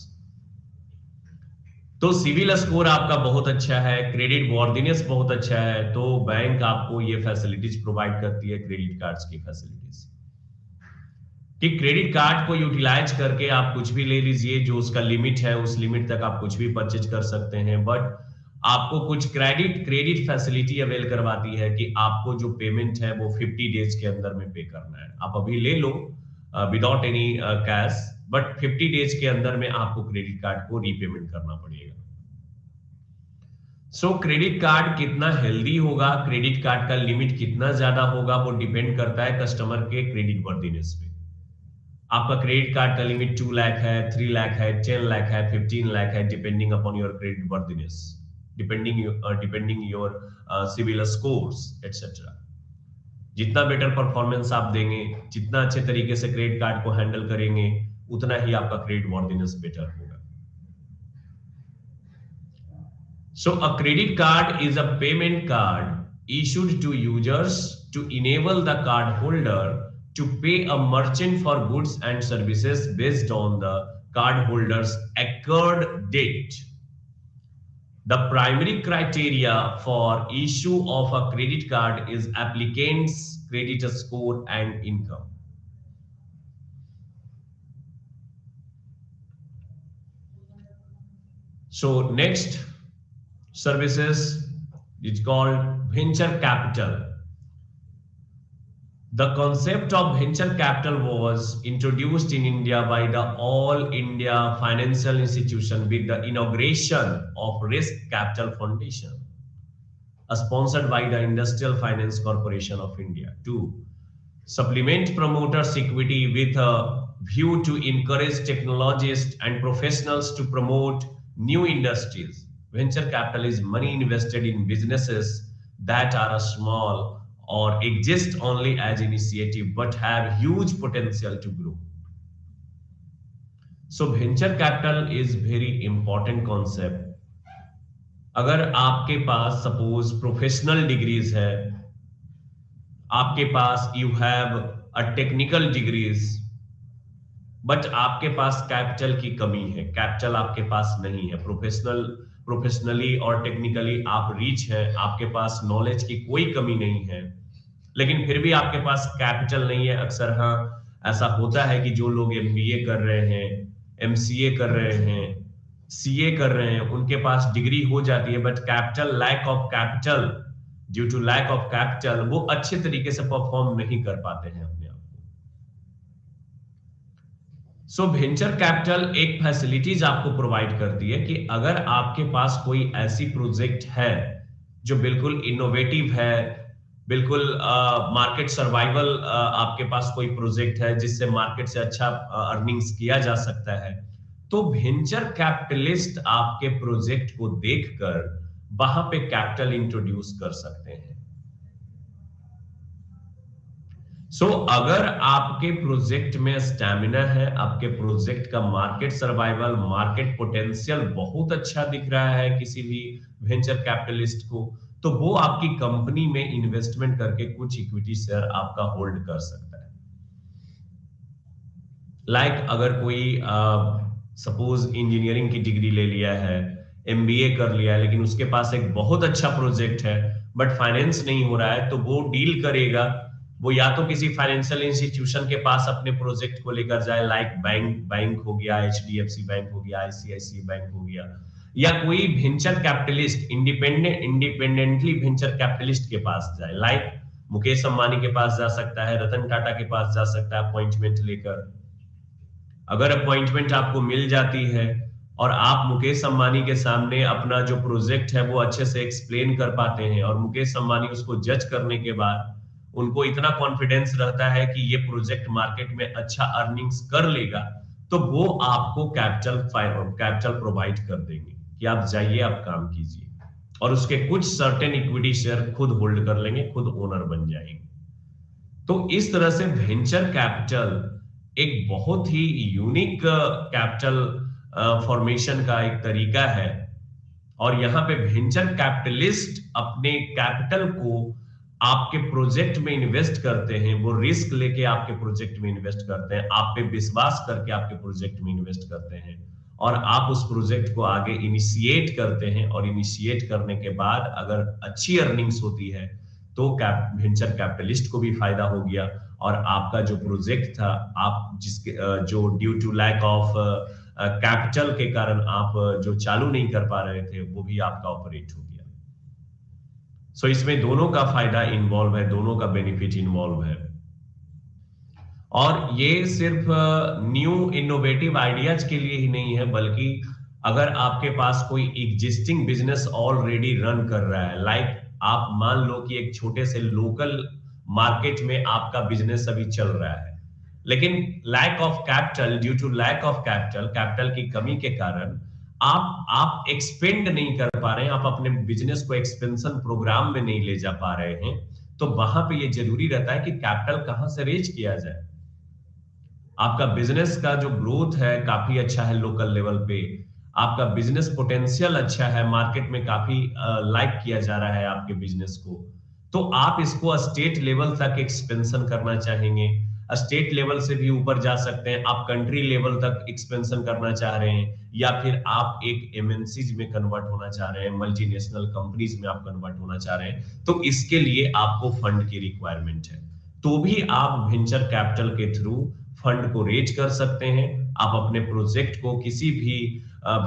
तो civil score आपका बहुत अच्छा है, credit वॉर्दिनेस बहुत अच्छा है, तो bank आपको ये फैसिलिटीज प्रोवाइड करती है, क्रेडिट कार्ड्स की फैसिलिटीज, कि क्रेडिट कार्ड को यूटिलाइज करके आप कुछ भी ले लीजिए, जो उसका लिमिट है उस लिमिट तक आप कुछ भी परचेज कर सकते हैं, बट आपको कुछ क्रेडिट फैसिलिटी अवेल करवाती है कि आपको जो पेमेंट है वो 50 डेज के अंदर में पे करना है। आप अभी ले लो without any cash, but 50 days के अंदर में आपको क्रेडिट कार्ड को रीपेमेंट करना पड़ेगा। सो क्रेडिट कार्ड कितना हेल्दी होगा, क्रेडिट कार्ड का लिमिट कितना ज्यादा होगा, वो डिपेंड करता है कस्टमर के क्रेडिट वर्दीनेस पे। आपका क्रेडिट कार्ड का लिमिट 2 लाख है, 3 लाख है, 10 लाख है, 15 लाख है, depending upon your credit worthiness, depending your civil scores etcetera. जितना बेटर परफॉर्मेंस आप देंगे, जितना अच्छे तरीके से क्रेडिट कार्ड को हैंडल करेंगे, उतना ही आपका क्रेडिट वर्दीनेस बेटर होगा। So a credit card is a payment card issued to users to enable the card holder to pay a merchant for goods and services based on the card holder's accrued debt. The primary criteria for issue of a credit card is applicant's credit score and income. So next services is called venture capital. The concept of venture capital was introduced in India by the All India Financial Institution with the inauguration of Risk Capital Foundation, sponsored by the Industrial Finance Corporation of India, to supplement promoters' equity with a view to encourage technologists and professionals to promote new industries. Venture capital is money invested in businesses that are small or exist only as initiative but have huge potential to grow. So venture capital is very important concept. अगर आपके पास suppose professional degrees है, आपके पास you have a technical degrees, but आपके पास capital की कमी है, कैपिटल आपके पास नहीं है, प्रोफेशनली और टेक्निकली आप रीच है, आपके पास नॉलेज की कोई कमी नहीं है, लेकिन फिर भी आपके पास कैपिटल नहीं है। अक्सर हाँ ऐसा होता है कि जो लोग एमबीए कर रहे हैं, एमसीए कर रहे हैं, सीए कर रहे हैं, उनके पास डिग्री हो जाती है but capital, lack of capital, due to lack of capital वो अच्छे तरीके से परफॉर्म नहीं कर पाते हैं अपने आप को। सो वेंचर कैपिटल एक फैसिलिटीज आपको प्रोवाइड करती है कि अगर आपके पास कोई ऐसी प्रोजेक्ट है जो बिल्कुल इनोवेटिव है, बिल्कुल मार्केट सर्वाइवल, आपके पास कोई प्रोजेक्ट है जिससे मार्केट से अच्छा अर्निंग्स किया जा सकता है, तो वेंचर कैपिटलिस्ट आपके प्रोजेक्ट को देखकर वहां पे कैपिटल इंट्रोड्यूस कर सकते हैं। सो अगर आपके प्रोजेक्ट में स्टैमिना है, आपके प्रोजेक्ट का मार्केट सर्वाइवल, मार्केट पोटेंशियल बहुत अच्छा दिख रहा है किसी भी वेंचर कैपिटलिस्ट को, तो वो आपकी कंपनी में इन्वेस्टमेंट करके कुछ इक्विटी शेयर आपका होल्ड कर सकता है। लाइक अगर कोई सपोज इंजीनियरिंग की डिग्री ले लिया है, एमबीए कर लिया है, लेकिन उसके पास एक बहुत अच्छा प्रोजेक्ट है बट फाइनेंस नहीं हो रहा है, तो वो डील करेगा, वो या तो किसी फाइनेंशियल इंस्टीट्यूशन के पास अपने प्रोजेक्ट को लेकर जाए, लाइक बैंक हो गया, एचडीएफसी बैंक हो गया, आईसीआईसीआई बैंक हो गया, या कोई venture capitalist independently venture capitalist के पास जाए, लाइक मुकेश अंबानी के पास जा सकता है, रतन टाटा के पास जा सकता है अपॉइंटमेंट लेकर। अगर अपॉइंटमेंट आपको मिल जाती है और आप मुकेश अंबानी के सामने अपना जो प्रोजेक्ट है वो अच्छे से एक्सप्लेन कर पाते हैं और मुकेश अंबानी उसको जज करने के बाद उनको इतना कॉन्फिडेंस रहता है कि ये प्रोजेक्ट मार्केट में अच्छा अर्निंग्स कर लेगा, तो वो आपको कैपिटल प्रोवाइड कर देंगे कि आप जाइए, आप काम कीजिए, और उसके कुछ सर्टेन इक्विटी शेयर खुद होल्ड कर लेंगे, खुद ओनर बन जाएंगे। तो इस तरह से वेंचर कैपिटल एक बहुत ही यूनिक कैपिटल फॉर्मेशन का एक तरीका है, और यहाँ पे वेंचर कैपिटलिस्ट अपने कैपिटल को आपके प्रोजेक्ट में इन्वेस्ट करते हैं, वो रिस्क लेके आपके प्रोजेक्ट में इन्वेस्ट करते हैं, आप पे विश्वास करके आपके प्रोजेक्ट में इन्वेस्ट करते हैं, और आप उस प्रोजेक्ट को आगे इनिशिएट करते हैं, और इनिशिएट करने के बाद अगर अच्छी अर्निंग्स होती है तो वेंचर कैपिटलिस्ट को भी फायदा हो गया, और आपका जो प्रोजेक्ट था, आप जिसके जो due to lack of capital के कारण आप जो चालू नहीं कर पा रहे थे, वो भी आपका ऑपरेट हो गया। सो इसमें दोनों का फायदा इन्वॉल्व है, दोनों का बेनिफिट इन्वॉल्व है, और ये सिर्फ न्यू इनोवेटिव आइडियाज के लिए ही नहीं है, बल्कि अगर आपके पास कोई एग्जिस्टिंग बिजनेस ऑलरेडी रन कर रहा है, लाइक आप मान लो कि एक छोटे से लोकल मार्केट में आपका बिजनेस अभी चल रहा है, लेकिन lack of capital, due to lack of capital की कमी के कारण आप एक्सपेंड नहीं कर पा रहे हैं, आप अपने बिजनेस को एक्सपेंशन प्रोग्राम में नहीं ले जा पा रहे हैं, तो वहां पे ये जरूरी रहता है कि कैपिटल कहां से रेज किया जाए। आपका बिजनेस का जो ग्रोथ है काफी अच्छा है लोकल लेवल पे, आपका बिजनेस पोटेंशियल अच्छा है, मार्केट में काफी लाइक किया जा रहा है आपके बिजनेस को, तो आप इसको स्टेट लेवल तक एक्सपेंशन करना चाहेंगे, स्टेट लेवल से भी ऊपर जा सकते हैं, आप कंट्री लेवल तक एक्सपेंशन करना चाह रहे हैं, या फिर आप एक एमएनसीज में कन्वर्ट होना चाह रहे हैं, मल्टीनेशनल कंपनीज में आप कन्वर्ट होना चाह रहे हैं, तो इसके लिए आपको फंड की रिक्वायरमेंट है, तो भी आप वेंचर कैपिटल के थ्रू फंड को रेज कर सकते हैं। आप अपने प्रोजेक्ट को किसी भी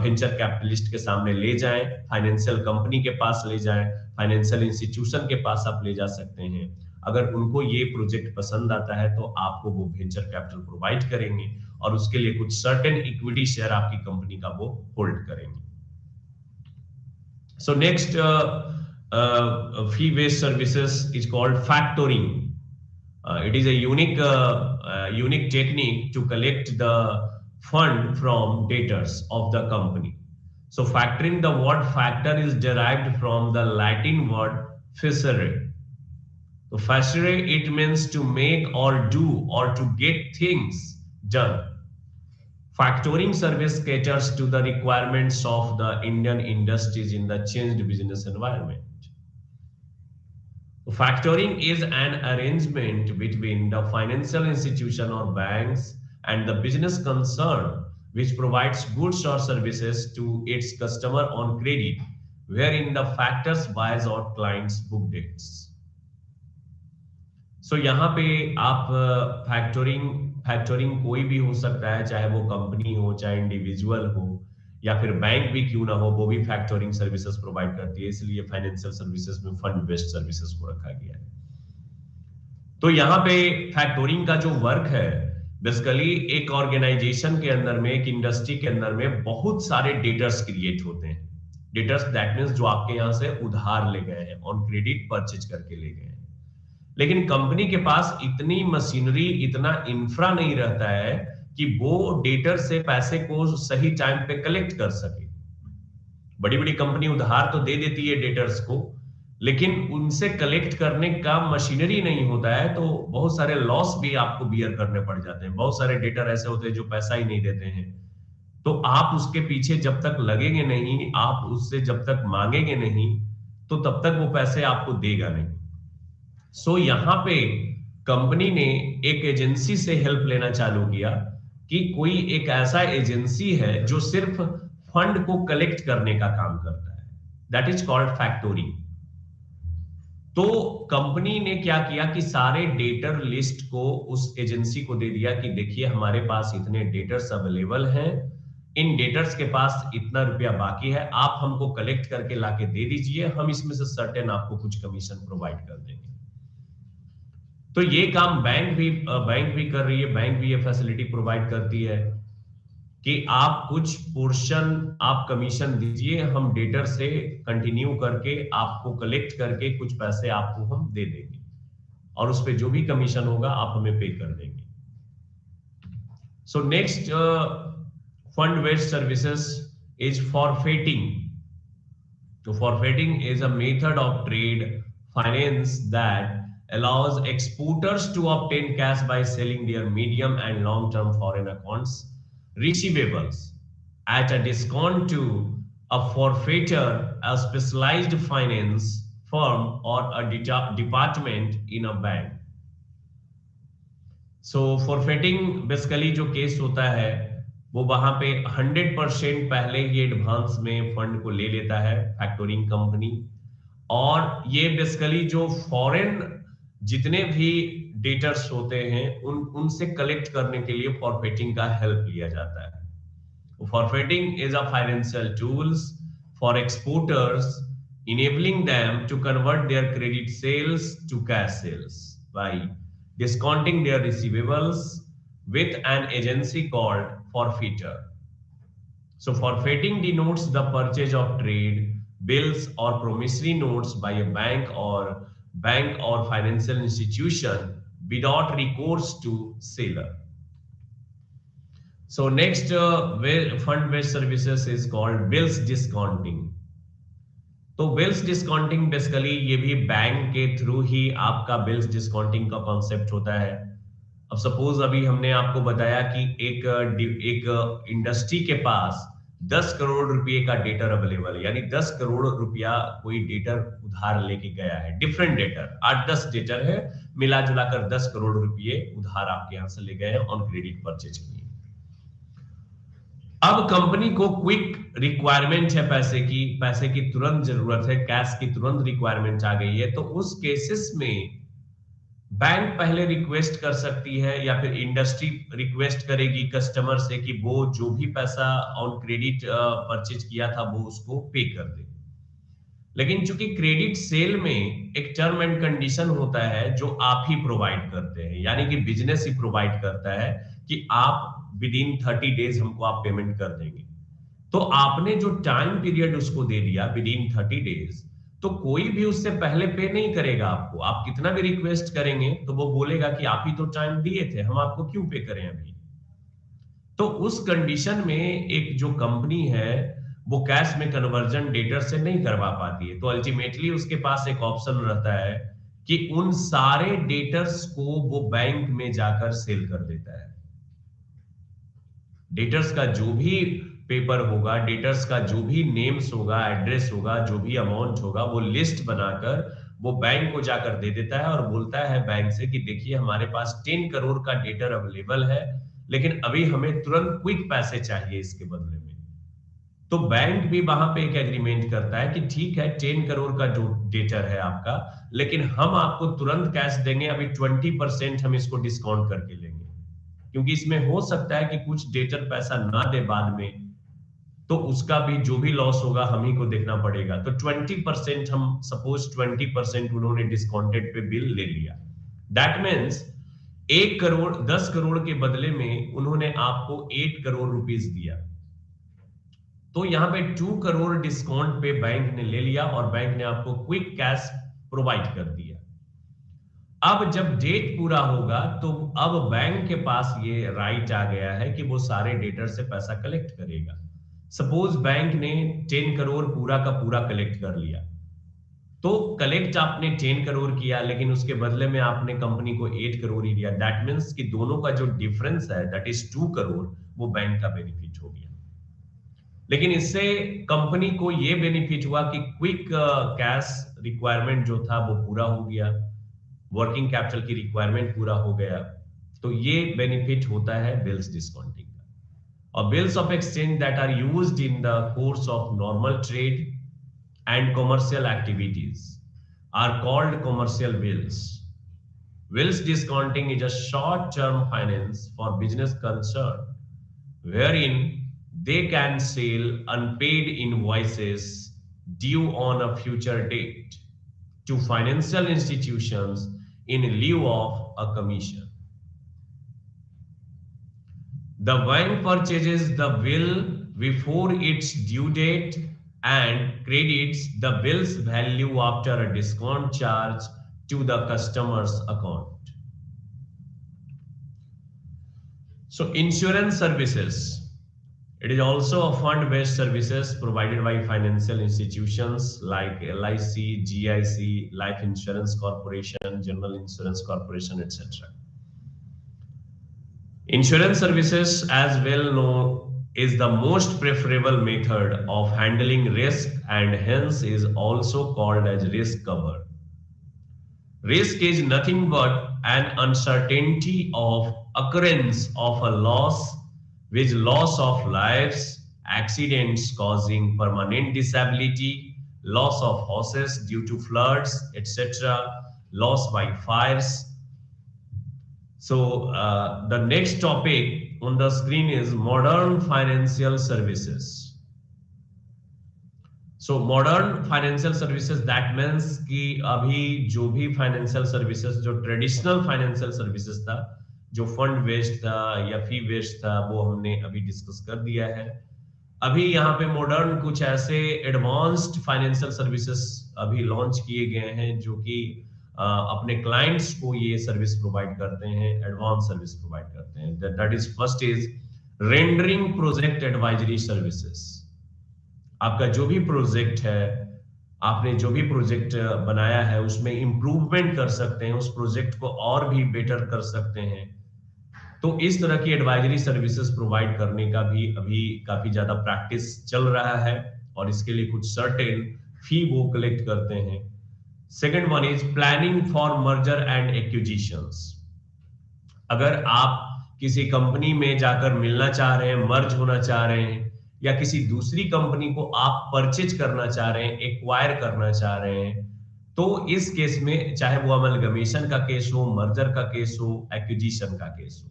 वेंचर कैपिटलिस्ट के सामने ले जाएं, फाइनेंशियल कंपनी के पास ले जाएं, फाइनेंशियल इंस्टीट्यूशन के पास आप ले जा सकते हैं। अगर उनको ये प्रोजेक्ट पसंद आता है तो आपको वो वेंचर कैपिटल प्रोवाइड करेंगे, और उसके लिए कुछ सर्टेन इक्विटी शेयर आपकी कंपनी का वो होल्ड करेंगे। So next fee based services is called factoring. It is a unique technique to collect the fund from debtors of the company. So factoring, the word factor is derived from the Latin word facere. Facere, it means to make or do or to get things done. Factoring service caters to the requirements of the Indian industries in the changed business environment. Factoring is an arrangement between the financial institution or banks and the business concern which provides goods or services to its customer on credit, wherein the factors buys or clients book dates. सो यहाँ पे आप factoring कोई भी हो सकता है, चाहे वो कंपनी हो, चाहे इंडिविजुअल हो, या फिर बैंक भी क्यों ना हो, वो भी फैक्टरिंग सर्विसेज प्रोवाइड करती है। इसलिए फाइनेंशियल सर्विसेज में फंड बेस्ड सर्विसेज को रखा गया है। तो यहाँ पे फैक्टरिंग का जो वर्क है, बेसिकली एक ऑर्गेनाइजेशन के अंदर में, एक इंडस्ट्री के अंदर में बहुत सारे डेटर्स क्रिएट होते हैं। डेटर्स दैट मींस जो आपके यहाँ से उधार ले गए हैं, ऑन क्रेडिट परचेज करके ले गए हैं। लेकिन कंपनी के पास इतनी मशीनरी, इतना इंफ्रा नहीं रहता है कि वो डेटर से पैसे को सही टाइम पे कलेक्ट कर सके। बड़ी बड़ी कंपनी उधार तो दे देती है डेटर्स को, लेकिन उनसे कलेक्ट करने का मशीनरी नहीं होता है, तो बहुत सारे लॉस भी आपको बियर करने पड़ जाते हैं। बहुत सारे डेटर ऐसे होते हैं जो पैसा ही नहीं देते हैं, तो आप उसके पीछे जब तक लगेंगे नहीं, आप उससे जब तक मांगेंगे नहीं, तो तब तक वो पैसे आपको देगा नहीं। सो यहाँ पे कंपनी ने एक एजेंसी से हेल्प लेना चालू किया कि कोई एक ऐसा एजेंसी है जो सिर्फ फंड को कलेक्ट करने का काम करता है, दैट इज कॉल्ड फैक्टोरिंग। तो कंपनी ने क्या किया कि सारे डेटर लिस्ट को उस एजेंसी को दे दिया कि देखिए हमारे पास इतने डेटर्स अवेलेबल हैं, इन डेटर्स के पास इतना रुपया बाकी है, आप हमको कलेक्ट करके लाके दे दीजिए, हम इसमें से सर्टेन आपको कुछ कमीशन प्रोवाइड कर देंगे। तो ये काम बैंक भी कर रही है, बैंक भी ये फैसिलिटी प्रोवाइड करती है कि आप कुछ पोर्शन आप कमीशन दीजिए, हम डेटर से कंटिन्यू करके आपको कलेक्ट करके कुछ पैसे आपको हम दे देंगे, और उस पे जो भी कमीशन होगा आप हमें पे कर देंगे। So next fund based services is forfaiting. तो forfaiting is a method of trade finance that allows exporters to obtain cash by selling their medium and long-term foreign accounts receivables at a discount to a forfeitor, a specialized finance firm, or a department in a bank. So forfeiting basically जो case होता है वो वहां पे 100% पहले ही advance में fund को ले लेता है फैक्टरिंग कंपनी, और ये बेसिकली जो फॉरेन जितने भी डेटर्स होते हैं उनसे कलेक्ट करने के लिए फॉरफेटिंग का हेल्प लिया जाता है। Forfaiting is a financial tools for exporters enabling them to convert their credit sales to cash sales by discounting their receivables with an agency called forfeiture. So forfeiting denotes the purchase of trade bills or promissory notes by a bank or financial institution without recourse to seller. So next fund based services is called bills discounting. तो bills discounting basically ये भी bank के through ही आपका bills discounting का concept होता है। अब suppose अभी हमने आपको बताया कि एक इंडस्ट्री के पास 10 करोड़ रुपए का डेटर अवेलेबल है, यानी 10 करोड़ रुपया कोई डेटर उधार लेके गया है, डिफरेंट डेटर 8-10 डेटर है, मिला जुलाकर 10 करोड़ रुपए उधार आपके यहां से ले गए हैं ऑन क्रेडिट परचेज किए। अब कंपनी को क्विक रिक्वायरमेंट है पैसे की तुरंत जरूरत है, कैश की तुरंत रिक्वायरमेंट आ गई है, तो उस केसेस में बैंक पहले रिक्वेस्ट कर सकती है या फिर इंडस्ट्री रिक्वेस्ट करेगी कस्टमर से कि वो जो भी पैसा ऑन क्रेडिट परचेज किया था वो उसको पे कर दे। लेकिन चूंकि क्रेडिट सेल में एक टर्म एंड कंडीशन होता है जो आप ही प्रोवाइड करते हैं, यानी कि बिजनेस ही प्रोवाइड करता है कि आप विद इन 30 डेज हमको आप पेमेंट कर देंगे। तो आपने जो टाइम पीरियड उसको दे दिया विद इन 30 डेज, तो कोई भी उससे पहले पे नहीं करेगा आपको। आप कितना भी रिक्वेस्ट करेंगे तो वो बोलेगा कि आप ही तो टाइम दिए थे, हम आपको क्यों पे करें अभी। तो उस कंडीशन में एक जो कंपनी है वो कैश में कन्वर्जन डेटर से नहीं करवा पाती है, तो अल्टीमेटली उसके पास एक ऑप्शन रहता है कि उन सारे डेटर्स को वो बैंक में जाकर सेल कर देता है। डेटर्स का जो भी पेपर होगा, डेटर्स का जो भी नेम्स होगा, एड्रेस होगा, जो भी अमाउंट होगा, वो लिस्ट बनाकर वो बैंक को जाकर दे देता है और बोलता है बैंक से कि देखिए हमारे पास 10 करोड़ का डेटर अवेलेबल है, लेकिन अभी हमें तुरंत क्विक पैसे चाहिए इसके बदले में। तो बैंक भी वहां पे एक एग्रीमेंट करता है कि ठीक है 10 करोड़ का जो डेटर है आपका, लेकिन हम आपको तुरंत कैश देंगे, अभी 20% हम इसको डिस्काउंट करके लेंगे, क्योंकि इसमें हो सकता है कि कुछ डेटर पैसा ना दे बाद में, तो उसका भी जो भी लॉस होगा हम ही को देखना पड़ेगा। तो 20%, हम सपोज 20% उन्होंने डिस्काउंटेड पे बिल ले लिया। दैट मीन्स 1 करोड़ 10 करोड़ के बदले में उन्होंने आपको 8 करोड़ रुपीस दिया। तो यहां पे 2 करोड़ डिस्काउंट पे बैंक ने ले लिया और बैंक ने आपको क्विक कैश प्रोवाइड कर दिया। अब जब डेट पूरा होगा तो अब बैंक के पास ये राइट आ गया है कि वो सारे डेटर से पैसा कलेक्ट करेगा। सपोज बैंक ने 10 करोड़ पूरा का पूरा कलेक्ट कर लिया, तो कलेक्ट आपने 10 करोड़ किया, लेकिन उसके बदले में आपने कंपनी को 8 करोड़ ही दिया। दैट मीन्स कि दोनों का जो डिफरेंस है, दैट इज 2 करोड़, वो बैंक का बेनिफिट हो गया। लेकिन इससे कंपनी को ये बेनिफिट हुआ कि क्विक कैश रिक्वायरमेंट जो था वो पूरा हो गया, वर्किंग कैपिटल की रिक्वायरमेंट पूरा हो गया। तो ये बेनिफिट होता है बिल्स डिस्काउंटिंग का। और bills of exchange that are used in the course of normal trade and commercial activities are called commercial bills. Bills discounting is a short-term finance for business concern, wherein they can sell unpaid invoices due on a future date to financial institutions in lieu of a commission. The bank purchases the bill before its due date and credits the bill's value after a discount charge to the customer's account. So insurance services, it is also a fund-based services provided by financial institutions like LIC, GIC, Life Insurance Corporation, General Insurance Corporation, etc. Insurance services, as well known, is the most preferable method of handling risk and hence is also called as risk cover. Risk is nothing but an uncertainty of occurrence of a loss, with loss of lives, accidents causing permanent disability, loss of horses due to floods, etc., loss by fires. So the next topic on the screen is modern financial services. So modern financial services, that means कि अभी जो भी financial services, जो traditional financial services था, जो fund based था या fee based था, वो हमने अभी डिस्कस कर दिया है। अभी यहाँ पे मॉडर्न कुछ ऐसे एडवांस्ड फाइनेंशियल सर्विसेज अभी लॉन्च किए गए हैं जो कि अपने क्लाइंट्स को ये सर्विस प्रोवाइड करते हैं, एडवांस सर्विस प्रोवाइड करते हैं। That is first is rendering project advisory services. आपका जो भी प्रोजेक्ट है, आपने जो भी प्रोजेक्ट बनाया है, उसमें इंप्रूवमेंट कर सकते हैं, उस प्रोजेक्ट को और भी बेटर कर सकते हैं। तो इस तरह की एडवाइजरी सर्विसेज प्रोवाइड करने का भी अभी काफी ज्यादा प्रैक्टिस चल रहा है और इसके लिए कुछ सर्टेन फी वो कलेक्ट करते हैं। Second one is planning for merger and acquisitions. अगर आप किसी कंपनी में जाकर मिलना चाह रहे हैं, मर्ज होना चाह रहे हैं, या किसी दूसरी कंपनी को आप परचेज करना चाह रहे हैं, एक्वायर करना चाह रहे हैं, तो इस केस में चाहे वो अमलगमेशन का केस हो, मर्जर का केस हो, एक्विजिशन का केस हो,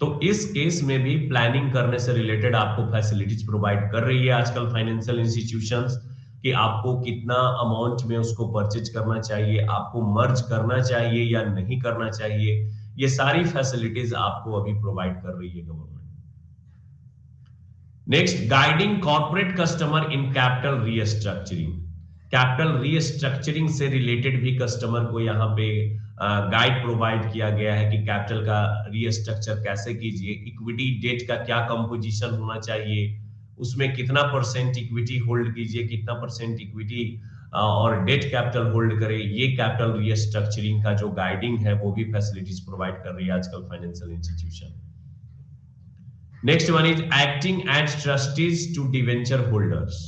तो इस केस में भी प्लानिंग करने से रिलेटेड आपको फैसिलिटीज प्रोवाइड कर रही है आजकल फाइनेंशियल इंस्टीट्यूशंस, कि आपको कितना अमाउंट में उसको परचेज करना चाहिए, आपको मर्ज करना चाहिए या नहीं करना चाहिए, ये सारी फैसिलिटीज आपको अभी प्रोवाइड कर रही है government. Next, guiding corporate customer in capital restructuring. Capital restructuring से रिलेटेड भी कस्टमर को यहाँ पे गाइड प्रोवाइड किया गया है कि कैपिटल का रीस्ट्रक्चर कैसे कीजिए, इक्विटी डेट का क्या कंपोजिशन होना चाहिए, उसमें कितना परसेंट इक्विटी होल्ड कीजिए, कितना परसेंट इक्विटी और डेट कैपिटल होल्ड करे, ये कैपिटल रीस्ट्रक्चरिंग का जो गाइडिंग है वो भी फैसिलिटीज प्रोवाइड कर रही है आजकल financial institution. Next one is acting as trustees to debenture holders.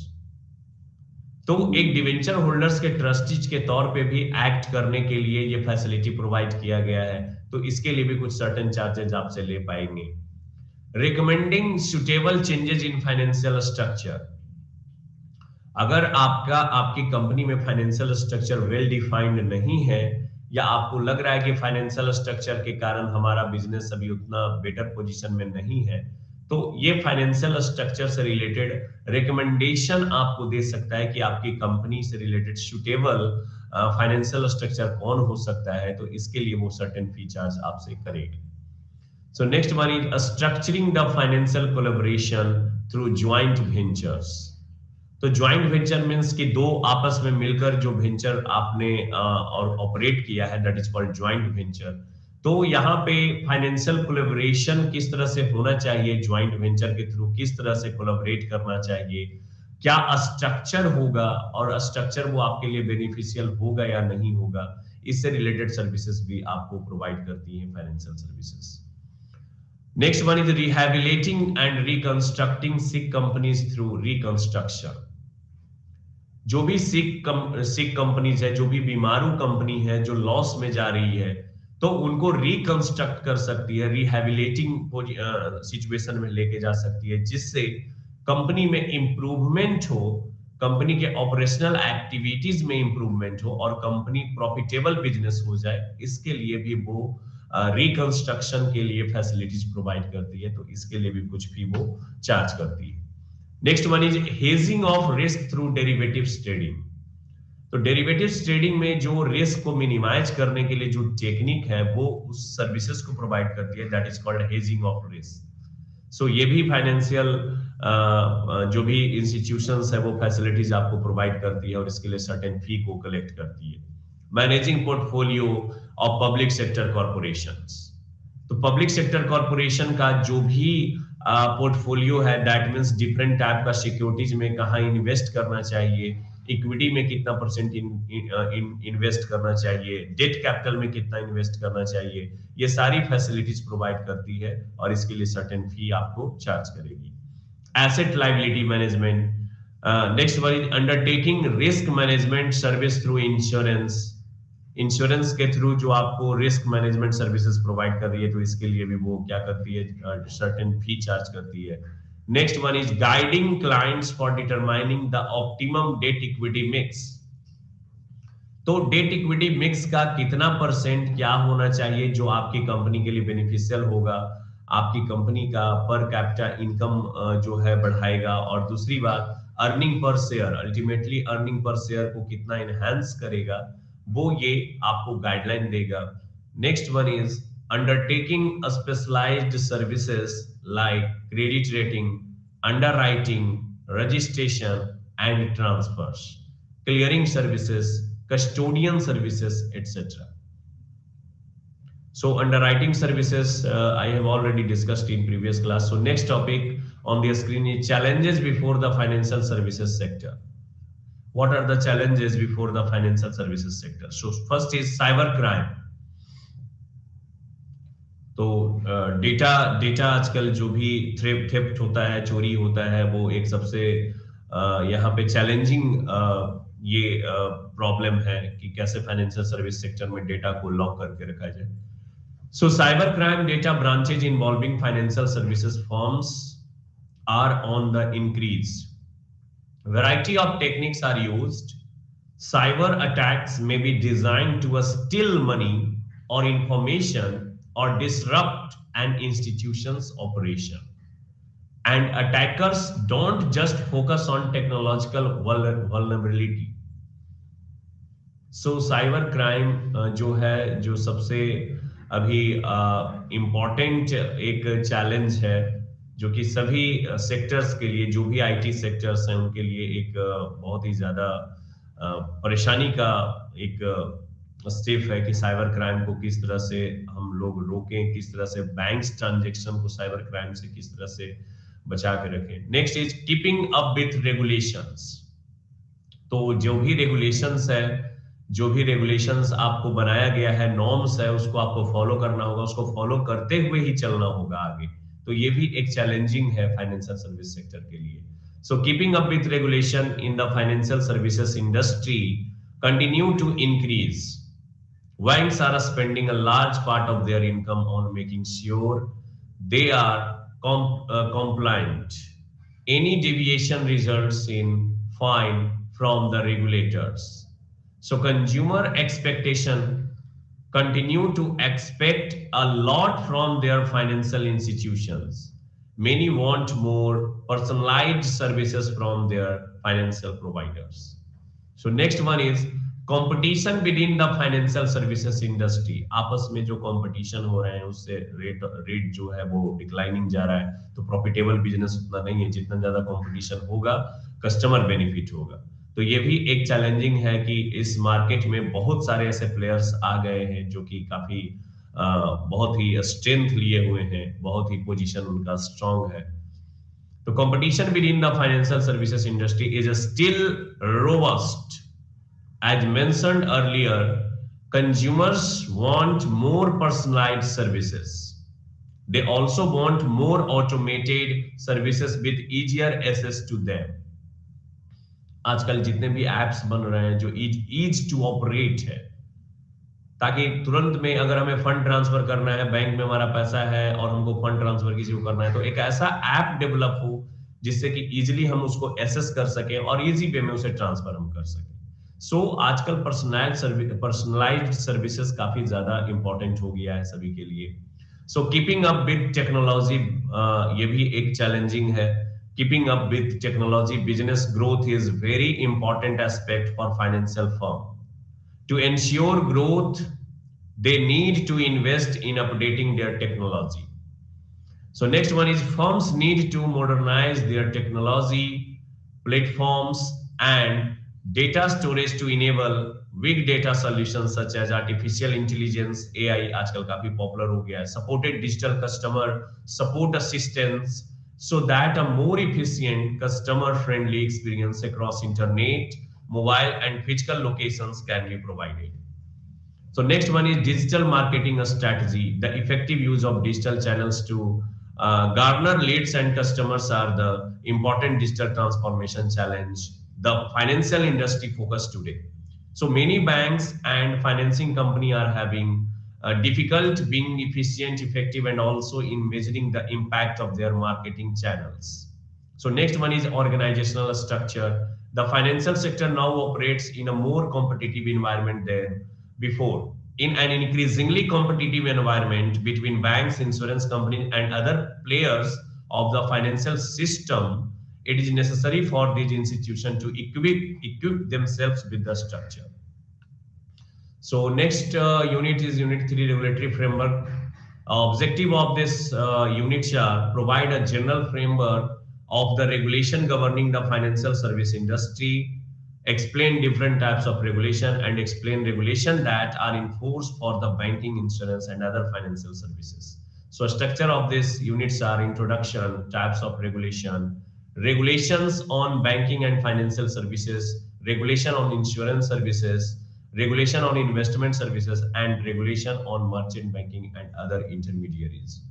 तो एक डिवेंचर होल्डर्स के ट्रस्टीज के तौर पे भी एक्ट करने के लिए ये फैसिलिटी प्रोवाइड किया गया है, तो इसके लिए भी कुछ सर्टेन चार्जेस आपसे ले पाएंगे। Recommending suitable changes in financial structure. अगर आपकी कंपनी में फाइनेंशियल स्ट्रक्चर वेल डिफाइंड नहीं है, या आपको लग रहा है कि फाइनेंशियल स्ट्रक्चर के कारण हमारा बिजनेस अभी उतना बेटर पोजीशन में नहीं है, तो ये फाइनेंशियल स्ट्रक्चर से रिलेटेड रिकमेंडेशन आपको दे सकता है कि आपकी कंपनी से रिलेटेड सुटेबल फाइनेंशियल स्ट्रक्चर कौन हो सकता है, तो इसके लिए वो सर्टेन फीचर्स आपसे करेगी। सो next one is structuring the financial collaboration through joint ventures. तो ज्वाइंट वेंचर मींस कि दो आपस में मिलकर जो वेंचर आपने और ऑपरेट किया है, that is called joint venture. तो यहाँ पे फाइनेंशियल कोलैबोरेशन किस तरह से होना चाहिए, ज्वाइंट वेंचर के थ्रू किस तरह से कोलैबोरेट करना चाहिए, क्या स्ट्रक्चर होगा और स्ट्रक्चर वो आपके लिए बेनिफिशियल होगा या नहीं होगा, इससे रिलेटेड सर्विसेज भी आपको प्रोवाइड करती है financial services. Next one is rehabilitating and reconstructing sick companies through reconstruction. जो भी सिक कंपनीज है, जो भी बीमारू कंपनी है जो लॉस में जा रही है, तो उनको रिकंस्ट्रक्ट कर सकती है, रिहैबिलिटेटिंग सिचुएशन में लेके जा सकती है, जिससे कंपनी में इंप्रूवमेंट हो, कंपनी के ऑपरेशनल एक्टिविटीज में इंप्रूवमेंट हो और कंपनी प्रॉफिटेबल बिजनेस हो जाए। इसके लिए भी वो रिकंस्ट्रक्शन के लिए फैसिलिटीज प्रोवाइड करती है, तो इसके लिए भी कुछ फी वो चार्ज करती है। Next one is hedging of risk through derivatives trading. तो डेरिवेटिव्स ट्रेडिंग में जो रिस्क को मिनिमाइज करने के लिए जो टेक्निक है वो उस सर्विसेज को प्रोवाइड करती है, that is called hedging of risk. So ये भी फाइनेंशियल जो भी इंस्टीट्यूशंस है वो फैसिलिटीज आपको प्रोवाइड करती है और इसके लिए सर्टेन फी को कलेक्ट करती है। Managing portfolio of public sector corporations. तो पब्लिक सेक्टर कॉर्पोरेशन का जो भी पोर्टफोलियो है, दैट मींस डिफरेंट टाइप का सिक्योरिटीज में कहाँ इन्वेस्ट करना चाहिए, इक्विटी में कितना परसेंट इन्वेस्ट करना चाहिए, डेट कैपिटल में कितना इन्वेस्ट करना चाहिए, ये सारी फैसिलिटीज प्रोवाइड करती है और इसके लिए सर्टेन फी आपको चार्ज करेगी। Asset liability management. Next one is undertaking risk management service through insurance. Insurance के थ्रू जो आपको रिस्क मैनेजमेंट सर्विसेज प्रोवाइड कर रही है, तो इसके लिए भी वो क्या करती है, सर्टेन फी चार्ज करती है। Next one is guiding clients for determining the optimum debt equity mix. तो डेट इक्विटी मिक्स का कितना परसेंट क्या होना चाहिए जो आपकी कंपनी के लिए बेनिफिशियल होगा, आपकी कंपनी का पर कैपिटा इनकम जो है बढ़ाएगा, और दूसरी बात earning per share, ultimately earning per share को कितना इनहैंस करेगा, वो ये आपको गाइडलाइन देगा। Next one is undertaking specialised services like credit rating, underwriting, registration and transfers, clearing services, custodian services, etc. So underwriting services I have already discussed in previous class. So next topic on the screen is challenges before the financial services sector. What are the challenges before the financial services sector? So first is cyber crime. तो data आजकल जो भी theft होता है, चोरी होता है, वो एक सबसे यहाँ पे चैलेंजिंग ये प्रॉब्लम है कि कैसे फाइनेंशियल सर्विस सेक्टर में डेटा को लॉक करके रखा जाए। So cyber crime data branches involving financial services firms are on the increase. Variety of techniques are used. Cyber attacks may be designed to steal money or information or disrupt an institution's operation. And attackers don't just focus on technological vulnerability. So cyber crime जो है, जो सबसे अभी important एक challenge है, जो कि सभी सेक्टर्स के लिए, जो भी आईटी सेक्टर्स हैं उनके लिए एक बहुत ही ज्यादा परेशानी का एक स्टेप है कि साइबर क्राइम को किस तरह से हम लोग रोकें, किस तरह से बैंक्स ट्रांजैक्शन को साइबर क्राइम से किस तरह से बचा के रखें। Next is keeping up with regulations. तो जो भी रेगुलेशंस है, जो भी रेगुलेशंस आपको बनाया गया है, नॉर्म्स है, उसको आपको फॉलो करना होगा, उसको फॉलो करते हुए ही चलना होगा आगे। तो ये भी एक चैलेंजिंग है फाइनेंशियल सर्विस सेक्टर के लिए। So keeping up with regulation in the financial services industry continue to increase. Banks are spending a large part of their income on making sure they are compliant. Any deviation results in fine from the regulators. So consumer expectation continue to expect a lot from their financial institutions. Many want more personalized services from their financial providers. So next one is competition with in the financial services industry. आपस में जो competition हो रहे हैं उससे rate जो है वो डिक्लाइनिंग जा रहा है, तो प्रॉफिटेबल बिजनेस उतना नहीं है. जितना ज्यादा कंपटीशन होगा कस्टमर बेनिफिट होगा. तो ये भी एक चैलेंजिंग है कि इस मार्केट में बहुत सारे ऐसे प्लेयर्स आ गए हैं जो कि काफी बहुत ही स्ट्रेंथ लिए हुए हैं, बहुत ही पोजीशन उनका स्ट्रांग है. तो competition with in the financial services industry is still robust. As mentioned earlier, consumers want more personalized services. They also want more automated services with easier access to them. आजकल जितने भी apps बन रहे हैं जो easy to operate है, ताकि तुरंत में अगर हमें फंड ट्रांसफर करना है, बैंक में हमारा पैसा है और हमको फंड ट्रांसफर किसी को करना है, तो एक ऐसा ऐप डेवलप हो जिससे कि इजीली हम उसको एक्सेस कर सके और इजी वे में उसे ट्रांसफर हम कर सके. सो आजकल पर्सनलाइज्ड सर्विसेज काफी ज्यादा इंपॉर्टेंट हो गया है सभी के लिए. So keeping up with technology ये भी एक चैलेंजिंग है. Keeping up with technology business growth is very important aspect for financial firm. To ensure growth they need to invest in updating their technology. So next one is firms need to modernize their technology platforms and data storage to enable big data solutions such as artificial intelligence, AI आजकल काफी popular हो गया है, supported digital customer support assistance so that a more efficient customer friendly experience across internet, mobile and physical locations can be provided. So next one is digital marketing strategy. The effective use of digital channels to garner leads and customers are the important digital transformation challenge the financial industry focus today. So many banks and financing company are having difficult being efficient, effective, and also in measuring the impact of their marketing channels. So next one is organizational structure. The financial sector now operates in a more competitive environment than before. In an increasingly competitive environment between banks, insurance companies, and other players of the financial system, it is necessary for these institutions to equip themselves with the structure. So next unit is Unit 3, Regulatory Framework. Objective of this unit shall provide a general framework of the regulation governing the financial service industry, explain different types of regulation, and explain regulation that are in force for the banking, insurance, and other financial services. So structure of these units are introduction, types of regulation, regulations on banking and financial services, regulation on insurance services, regulation on investment services, and regulation on merchant banking and other intermediaries.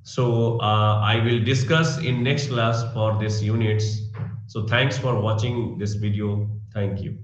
So I will discuss in next class for these units. So thanks for watching this video. Thank you.